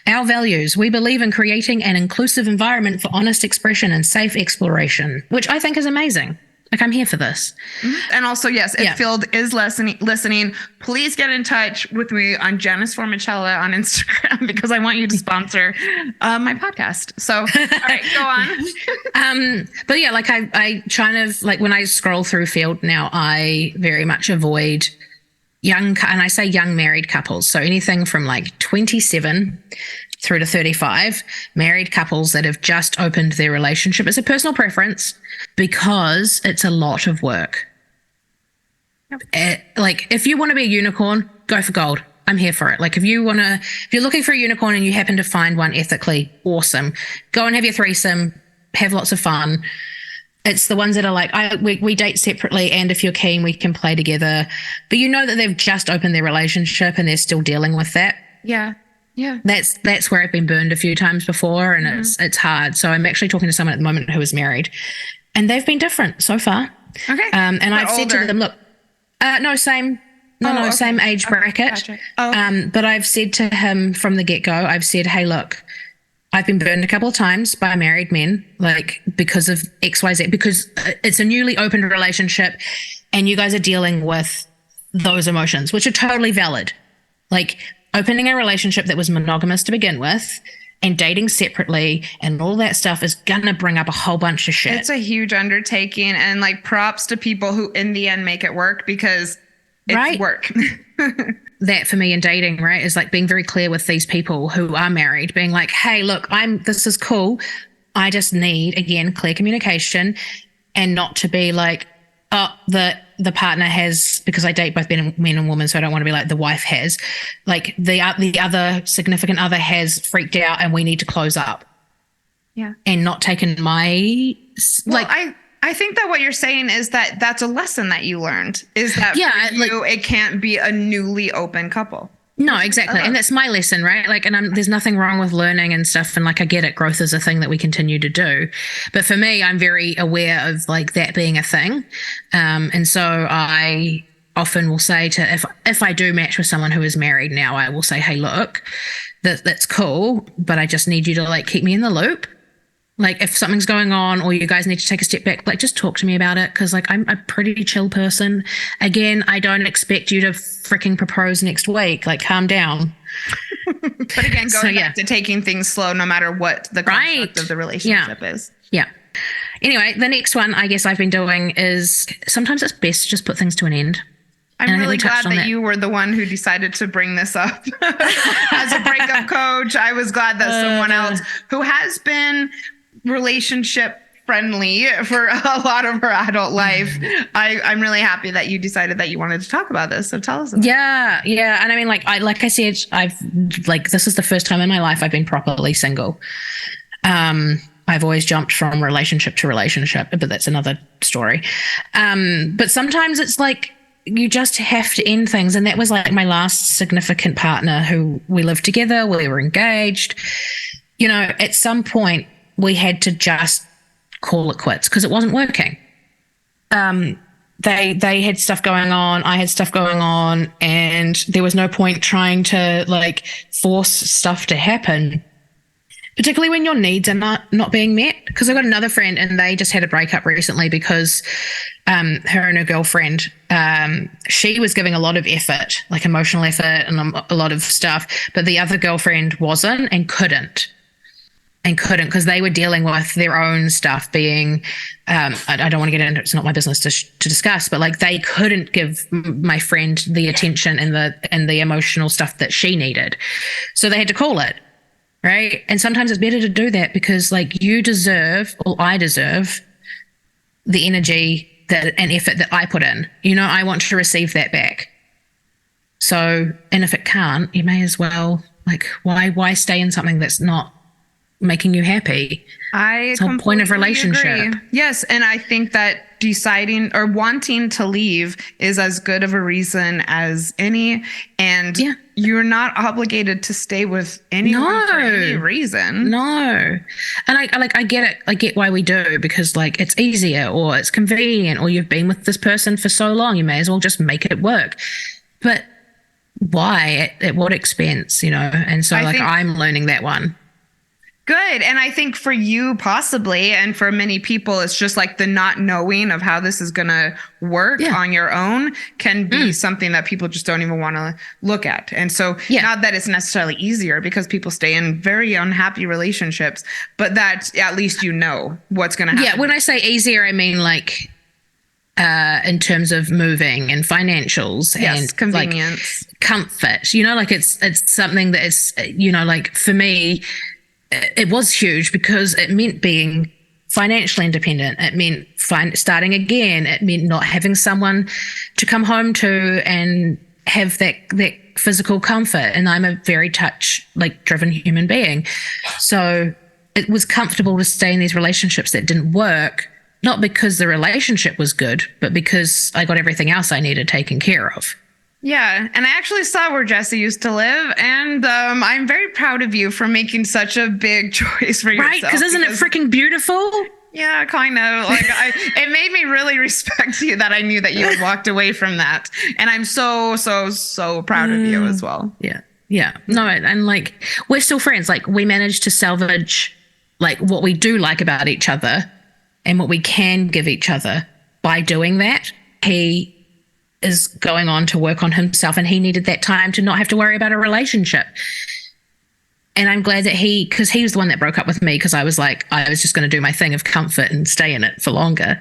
Our values: we believe in creating an inclusive environment for honest expression and safe exploration, which I think is amazing. Like, I'm here for this. And also, yes, if Field is listening, please get in touch with me on Janice Formichella on Instagram because I want you to sponsor my podcast. So, all right, go on. But yeah, like I kind of, like when I scroll through Field now, I very much avoid and I say young married couples. So anything from like 27 through to 35, married couples that have just opened their relationship. It's a personal preference because it's a lot of work. Like if you want to be a unicorn, go for gold. I'm here for it. Like if you're looking for a unicorn and you happen to find one ethically, awesome. Go and have your threesome, have lots of fun. It's the ones that are like, we date separately, and if you're keen, we can play together. But you know that they've just opened their relationship and they're still dealing with that. Yeah. Yeah. That's where I've been burned a few times before, and it's hard. So I'm actually talking to someone at the moment who is married, and they've been different so far. Okay. And I've said to them, look, same age bracket. Gotcha. Oh. But I've said to him from the get-go, I've said, hey, look, I've been burned a couple of times by married men, like because of XYZ, because it's a newly opened relationship and you guys are dealing with those emotions, which are totally valid. Like opening a relationship that was monogamous to begin with and dating separately and all that stuff is going to bring up a whole bunch of shit. It's a huge undertaking, and like props to people who in the end make it work because it's work. that for me in dating, right, is like being very clear with these people who are married, being like, hey, look, this is cool. I just need, again, clear communication, and not to be like, oh, the partner has, because I date both men and women, so I don't want to be like the wife has, like the other significant other has freaked out and we need to close up. Yeah. And not taken my, well, I think that what you're saying is that that's a lesson that you learned, is that for you, it can't be a newly open couple. No, exactly. And that's my lesson, right? Like, and there's nothing wrong with learning and stuff. And like, I get it. Growth is a thing that we continue to do. But for me, I'm very aware of like that being a thing. And so I often will say if I do match with someone who is married now, I will say, hey, look, that's cool, but I just need you to like keep me in the loop. Like if something's going on or you guys need to take a step back, like just talk to me about it. Cause like I'm a pretty chill person. Again, I don't expect you to freaking propose next week. Like calm down. But again, going back to taking things slow, no matter what the concept of the relationship is. Yeah. Anyway, the next one I guess I've been doing is sometimes it's best to just put things to an end. I'm really glad that you were the one who decided to bring this up as a breakup coach. I was glad that someone else who has been relationship friendly for a lot of her adult life. I'm really happy that you decided that you wanted to talk about this. So tell us about it. Yeah. And I mean, like I said, this is the first time in my life I've been properly single. I've always jumped from relationship to relationship, but that's another story. But sometimes it's like you just have to end things. And that was like my last significant partner who we lived together. We were engaged. You know, at some point we had to just call it quits because it wasn't working. They had stuff going on, I had stuff going on, and there was no point trying to like force stuff to happen, particularly when your needs are not being met. Because I got another friend and they just had a breakup recently because her and her girlfriend, she was giving a lot of effort, like emotional effort and a lot of stuff, but the other girlfriend wasn't and couldn't because they were dealing with their own stuff being, I don't want to get into it, it's not my business to discuss, but like they couldn't give my friend the attention and the emotional stuff that she needed. So they had to call it, right? And sometimes it's better to do that because like you deserve, or I deserve, the energy and effort that I put in. You know, I want to receive that back. So, and if it can't, you may as well, like, why stay in something that's not making you happy? It's the whole point of relationship. Agree. Yes, and I think that deciding or wanting to leave is as good of a reason as any, and you're not obligated to stay with anyone for any reason. No, and I get it. I get why we do, because like it's easier or it's convenient or you've been with this person for so long, you may as well just make it work. But why? At what expense? You know? And so I'm learning that one. Good. And I think for you possibly, and for many people, it's just like the not knowing of how this is going to work on your own can be something that people just don't even want to look at. And so not that it's necessarily easier because people stay in very unhappy relationships, but that at least you know what's going to happen. Yeah. When I say easier, I mean like in terms of moving and financials and convenience, like, comfort, you know, like it's something that is, you know, like for me, it was huge because it meant being financially independent. It meant starting again. It meant not having someone to come home to and have that physical comfort. And I'm a very driven human being. So it was comfortable to stay in these relationships that didn't work, not because the relationship was good, but because I got everything else I needed taken care of. Yeah. And I actually saw where Jessie used to live. And I'm very proud of you for making such a big choice for yourself. Right. Because isn't it freaking beautiful? Yeah, kind of. Like it made me really respect you that I knew that you had walked away from that. And I'm so, so, so proud of you as well. Yeah. Yeah. No, and like we're still friends. Like we managed to salvage like what we do like about each other and what we can give each other by doing that. He is going on to work on himself and he needed that time to not have to worry about a relationship. And I'm glad that because he was the one that broke up with me because I was just going to do my thing of comfort and stay in it for longer.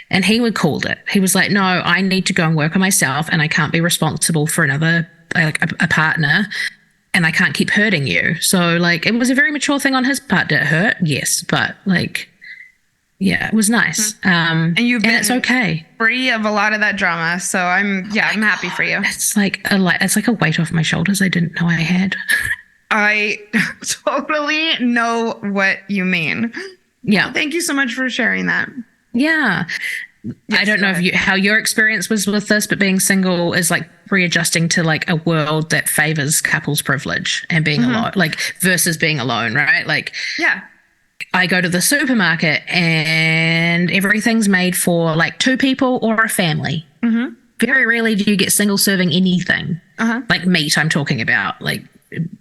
And he called it. He was like, no, I need to go and work on myself and I can't be responsible for another a partner, and I can't keep hurting you. So like, it was a very mature thing on his part. Did it hurt? Yes, but like, yeah, it was nice. And it's okay. Free of a lot of that drama. So I'm happy for you. It's like a weight off my shoulders I didn't know I had. I totally know what you mean. Yeah. Well, thank you so much for sharing that. Yeah. Yes, I don't know how your experience was with this, but being single is like readjusting to like a world that favors couples privilege and being alone, like versus being alone, right? Like, yeah. I go to the supermarket and everything's made for like 2 people or a family. Mm-hmm. Very rarely do you get single serving anything. Like meat, I'm talking about, like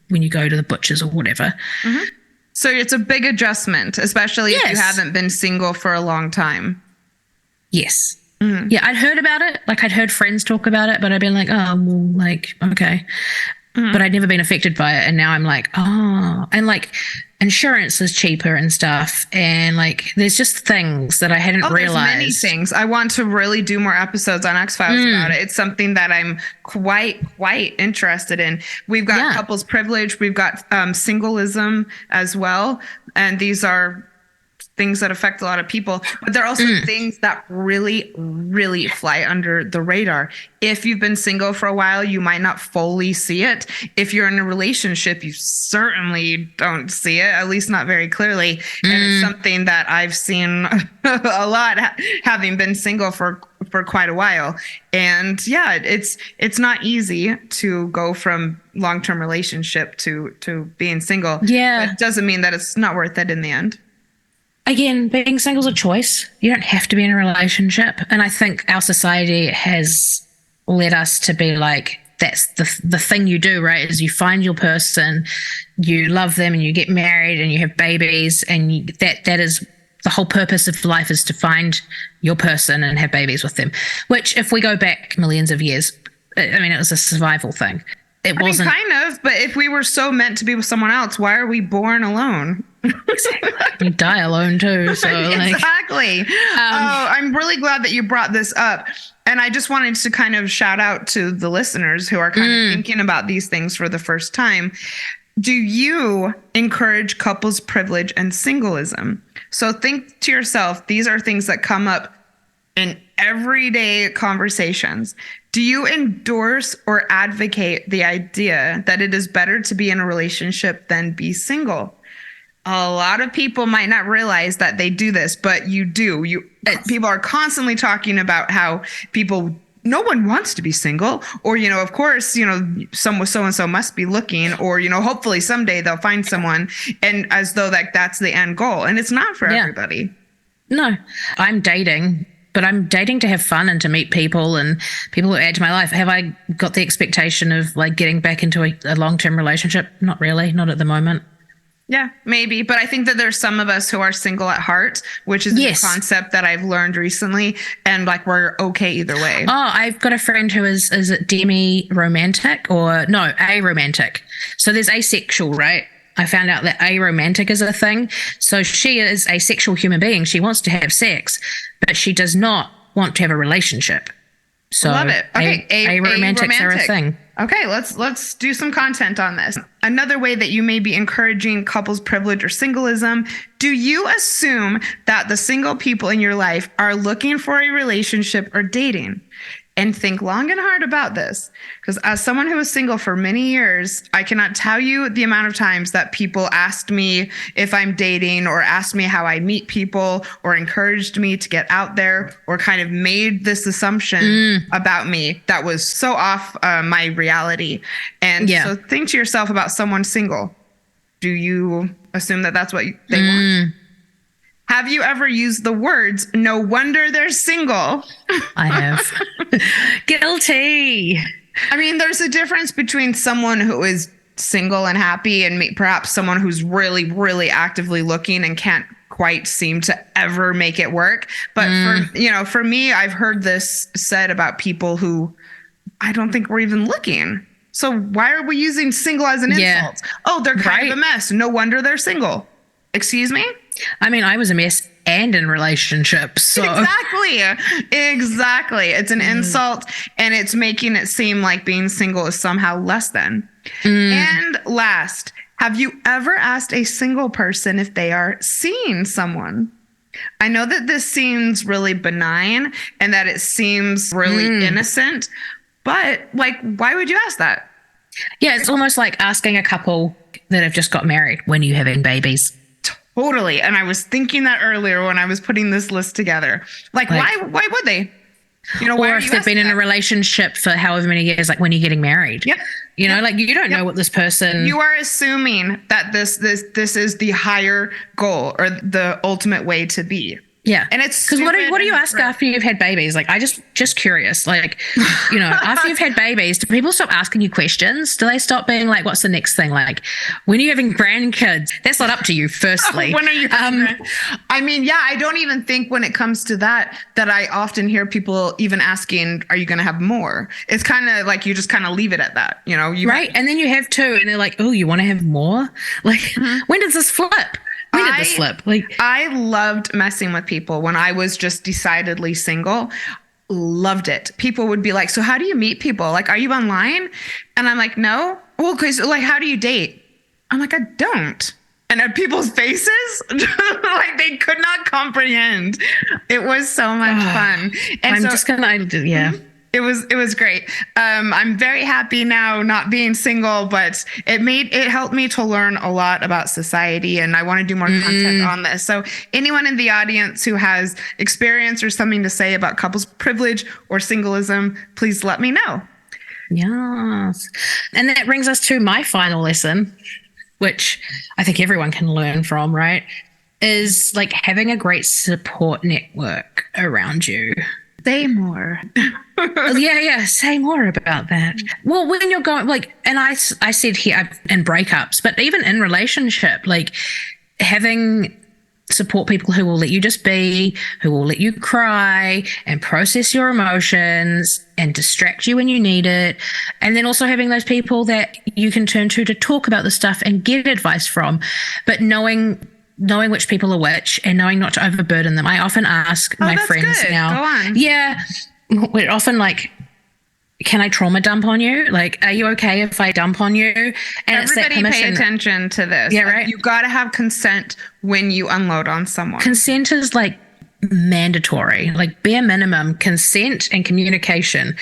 when you go to the butchers or whatever. Mm-hmm. So it's a big adjustment, especially if you haven't been single for a long time. Yes. Mm. Yeah, I'd heard about it. Like I'd heard friends talk about it, but I'd been like, oh, well, like, okay. But I'd never been affected by it. And now I'm like, oh, and like insurance is cheaper and stuff. And like, there's just things that I hadn't realized. There's many things. I want to really do more episodes on X-Files about it. It's something that I'm quite interested in. We've got couples privilege. We've got singleism as well. And these are things that affect a lot of people, but they're also things that really fly under the radar. If you've been single for a while, you might not fully see it. If you're in a relationship, you certainly don't see it, at least not very clearly. And it's something that I've seen a lot, having been single for quite a while. And yeah, it's not easy to go from long-term relationship to being single. Yeah. But it doesn't mean that it's not worth it in the end. Again, being single is a choice. You don't have to be in a relationship. And I think our society has led us to be like, that's the thing you do, right? Is you find your person, you love them, and you get married and you have babies. And that is the whole purpose of life, is to find your person and have babies with them. Which, if we go back millions of years, I mean, it was a survival thing. It wasn't. Kind of, but if we were so meant to be with someone else, why are we born alone? Exactly. You die alone too. So exactly. I'm really glad that you brought this up. And I just wanted to kind of shout out to the listeners who are kind of thinking about these things for the first time. Do you encourage couples privilege and singleism? So think to yourself, these are things that come up in everyday conversations. Do you endorse or advocate the idea that it is better to be in a relationship than be single? A lot of people might not realize that they do this, but you do. People are constantly talking about how no one wants to be single, or, of course, so-and-so must be looking, or, hopefully someday they'll find someone, and as though that's the end goal. And it's not for everybody. No, I'm dating. But I'm dating to have fun and to meet people and people who add to my life. Have I got the expectation of like getting back into a long-term relationship? Not really, not at the moment. Yeah, maybe. But I think that there's some of us who are single at heart, which is a concept that I've learned recently. And like, we're okay either way. Oh, I've got a friend who is it demi-romantic or no, aromantic. So there's asexual, right? I found out that aromantic is a thing. So she is a sexual human being. She wants to have sex, but she does not want to have a relationship. So love it. Okay, aromantics are a thing. Okay, let's do some content on this. Another way that you may be encouraging couples privilege or singleism. Do you assume that the single people in your life are looking for a relationship or dating? And think long and hard about this, because as someone who was single for many years, I cannot tell you the amount of times that people asked me if I'm dating, or asked me how I meet people, or encouraged me to get out there, or kind of made this assumption about me that was so off my reality. And so think to yourself about someone single. Do you assume that that's what they want? Have you ever used the words, "no wonder they're single"? I have. Guilty. I mean, there's a difference between someone who is single and happy and perhaps someone who's really actively looking and can't quite seem to ever make it work. But for me, I've heard this said about people who I don't think we're even looking. So why are we using single as an insult? Oh, they're kind of a mess. No wonder they're single. Excuse me? I mean, I was a mess and in relationships. So. Exactly. It's an insult, and it's making it seem like being single is somehow less than. And last, have you ever asked a single person if they are seeing someone? I know that this seems really benign and that it seems really innocent, but like, why would you ask that? Yeah, it's almost like asking a couple that have just got married, when are you having babies? Totally. And I was thinking that earlier when I was putting this list together. Like why would they? You know, or if they've been in a relationship for however many years, like when are you getting married? Yep. You know, like you don't know what this person. You are assuming that this is the higher goal or the ultimate way to be. Yeah. And it's because what do you ask after you've had babies? Like, I just curious, like, you know, after you've had babies, do people stop asking you questions? Do they stop being like, what's the next thing? Like, when are you having grandkids? That's not up to you, firstly. When are you I mean, yeah, I don't even think when it comes to that I often hear people even asking, are you going to have more? It's kind of like you just kind of leave it at that, you know? Right. And then you have two and they're like, oh, you want to have more? Like, when does this flip? When did this flip? Like, I loved messing with people when I was just decidedly single. Loved it. People would be like, so how do you meet people? Like, are you online? And I'm like, no. Well, because like, how do you date? I'm like, I don't. And at people's faces, like they could not comprehend. It was so much fun. And I'm just gonna, yeah. It was great. I'm very happy now not being single, but it helped me to learn a lot about society, and I want to do more content on this. So anyone in the audience who has experience or something to say about couples privilege or singleism, please let me know. Yes. And that brings us to my final lesson, which I think everyone can learn from, right? Is like having a great support network around you. Say more. Yeah. Say more about that. Well, when you're going like, and I said here in breakups, but even in relationship, like having support people who will let you just be, who will let you cry and process your emotions and distract you when you need it. And then also having those people that you can turn to talk about the stuff and get advice from, but knowing which people are which and knowing not to overburden them. I often ask my friends now. Go on. Yeah. We're often like, can I trauma dump on you? Like, are you okay if I dump on you? And everybody pay attention to this. Yeah, right. You got to have consent when you unload on someone. Consent is like mandatory, like bare minimum consent and communication.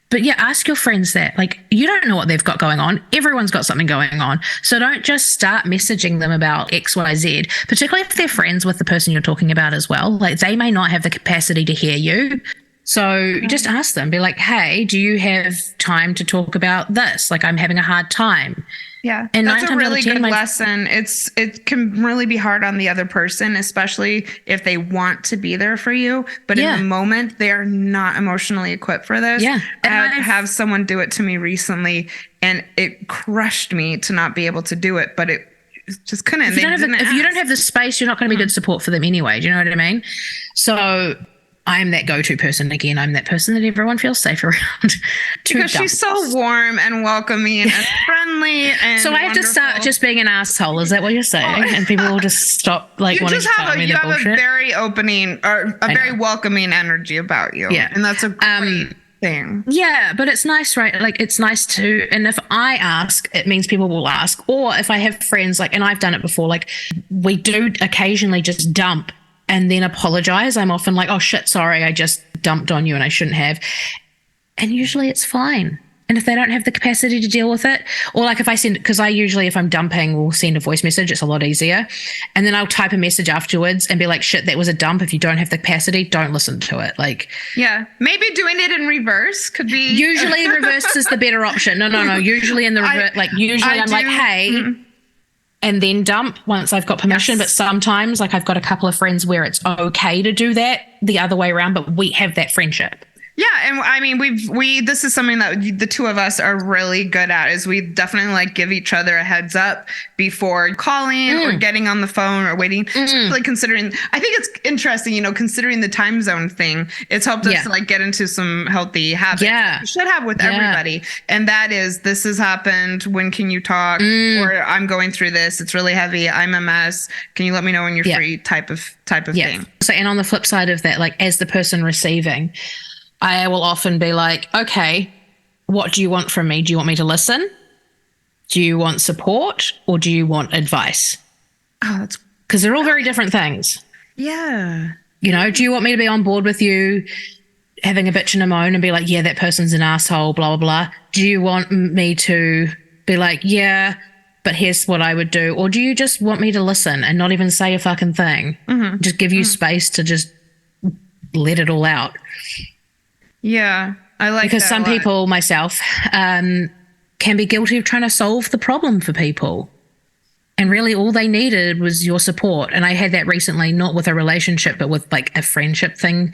But yeah, ask your friends that. Like, you don't know what they've got going on. Everyone's got something going on. So don't just start messaging them about X, Y, Z, particularly if they're friends with the person you're talking about as well. Like, they may not have the capacity to hear you. So just ask them, be like, hey, do you have time to talk about this? Like, I'm having a hard time. Yeah, and that's a really good lesson. It can really be hard on the other person, especially if they want to be there for you, but in the moment they are not emotionally equipped for this. Yeah, and I have someone do it to me recently, and it crushed me to not be able to do it. But it just couldn't. If you don't have the space, you're not going to be good support for them anyway. Do you know what I mean? So I'm that go-to person again. I'm that person that everyone feels safe around. Because she's so warm and welcoming and friendly. And so I have to start just being an asshole. Is that what you're saying? And people will just stop like wanting to tell me the bullshit. You have a very opening or a very welcoming energy about you. Yeah. And that's a great thing. Yeah, but it's nice, right? Like, it's nice to, and if I ask, it means people will ask. Or if I have friends, like, and I've done it before, like we do occasionally just dump and then apologize. I'm often like, oh shit, sorry, I just dumped on you and I shouldn't have. And usually it's fine. And if they don't have the capacity to deal with it, or like if I send, because I usually, if I'm dumping, will send a voice message, it's a lot easier. And then I'll type a message afterwards and be like, shit, that was a dump. If you don't have the capacity, don't listen to it. Like, yeah, maybe doing it in reverse could be. Usually reverse is the better option. No. Usually in the reverse, I'm like, hey, and then dump once I've got permission. Yes. But sometimes, like, I've got a couple of friends where it's okay to do that the other way around, but we have that friendship. Yeah, and I mean, this is something that the two of us are really good at, is we definitely like give each other a heads up before calling or getting on the phone or waiting. Especially considering, I think it's interesting, considering the time zone thing, it's helped us to like get into some healthy habits. Yeah. You should have with everybody. And that is, this has happened. When can you talk? Or I'm going through this. It's really heavy. I'm a mess. Can you let me know when you're free? Type of thing. So, and on the flip side of that, like as the person receiving, I will often be like, okay, what do you want from me? Do you want me to listen? Do you want support, or do you want advice? Oh, that's because they're all very different things. Yeah. Do you want me to be on board with you having a bitch and a moan and be like, yeah, that person's an asshole, blah, blah, blah? Do you want me to be like, yeah, but here's what I would do? Or do you just want me to listen and not even say a fucking thing? Just give you space to just let it all out. Yeah, I like because that some people, myself, can be guilty of trying to solve the problem for people. And really all they needed was your support. And I had that recently, not with a relationship, but with like a friendship thing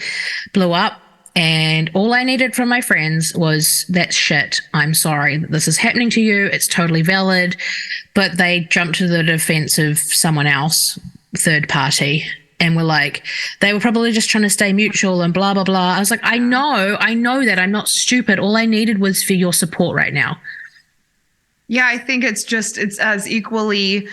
blew up. And all I needed from my friends was, that's shit. I'm sorry that this is happening to you. It's totally valid. But they jumped to the defense of someone else, third party. And were like, they were probably just trying to stay mutual and blah, blah, blah. I was like, I know that. I'm not stupid. All I needed was for your support right now. Yeah, I think it's as equally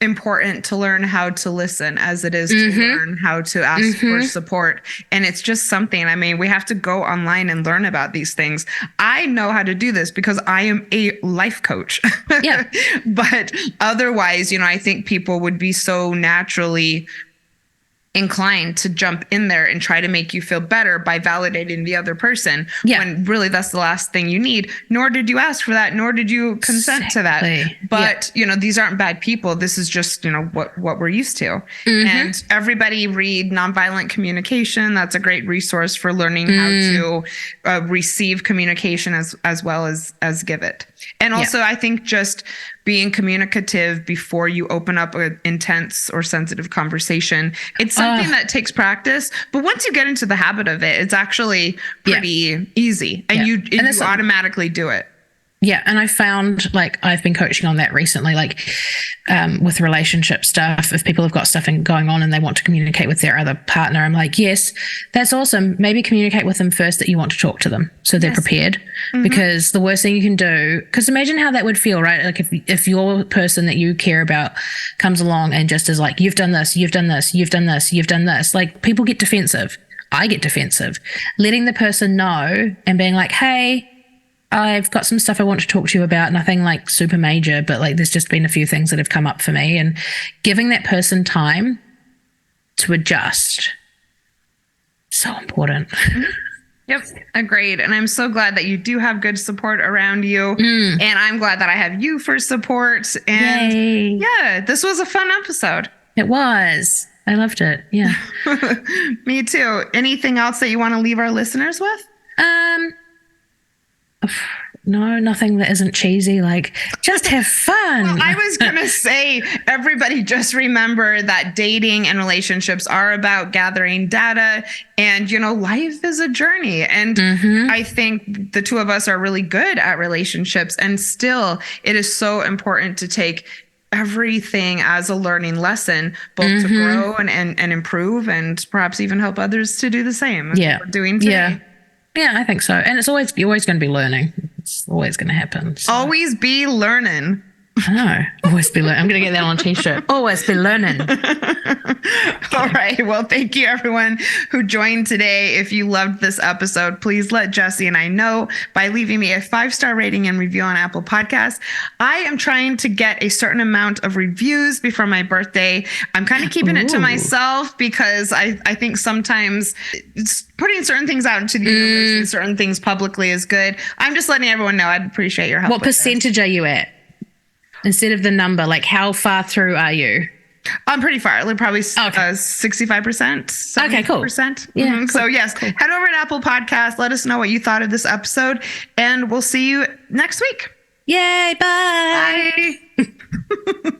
important to learn how to listen as it is to learn how to ask for support. And it's just something, I mean, we have to go online and learn about these things. I know how to do this because I am a life coach. Yeah. But otherwise, I think people would be so naturally inclined to jump in there and try to make you feel better by validating the other person, when really that's the last thing you need. Nor did you ask for that, nor did you consent to that. But these aren't bad people. This is just what we're used to. And everybody read Nonviolent Communication. That's a great resource for learning how to receive communication as well as give it. And also, I think just being communicative before you open up an intense or sensitive conversation. It's something that takes practice, but once you get into the habit of it, it's actually pretty easy, and you automatically do it. Yeah. And I found, like, I've been coaching on that recently, like with relationship stuff. If people have got stuff going on and they want to communicate with their other partner, I'm like, yes, that's awesome. Maybe communicate with them first that you want to talk to them so they're prepared. Because the worst thing you can do, because imagine how that would feel, right? Like if your person that you care about comes along and just is like, you've done this, you've done this, you've done this, you've done this. Like, people get defensive. I get defensive. Letting the person know and being like, hey, I've got some stuff I want to talk to you about, nothing like super major, but like there's just been a few things that have come up for me, and giving that person time to adjust. So important. Yep, agreed. And I'm so glad that you do have good support around you. And I'm glad that I have you for support. And this was a fun episode. It was. I loved it. Yeah. Me too. Anything else that you want to leave our listeners with? No, nothing that isn't cheesy. Like, just have fun. Well, I was going to say, everybody just remember that dating and relationships are about gathering data, and, life is a journey. And I think the two of us are really good at relationships, and still it is so important to take everything as a learning lesson, both to grow and improve, and perhaps even help others to do the same. Yeah. We're doing today. Yeah, I think so. And you're always going to be learning. It's always going to happen. So. Always be learning. I know. Always be learning. I'm going to get that on a t-shirt. Always be learning. All right. Well, thank you everyone who joined today. If you loved this episode, please let Jessie and I know by leaving me a 5-star rating and review on Apple Podcasts. I am trying to get a certain amount of reviews before my birthday. I'm kind of keeping it to myself because I think sometimes it's putting certain things out into the universe and certain things publicly is good. I'm just letting everyone know. I'd appreciate your help. What percentage are you at? Instead of the number, like how far through are you? I'm pretty far, like probably 65%. Okay, cool. Yeah. Cool. So yes, head over to Apple Podcasts. Let us know what you thought of this episode, and we'll see you next week. Yay! Bye. Bye.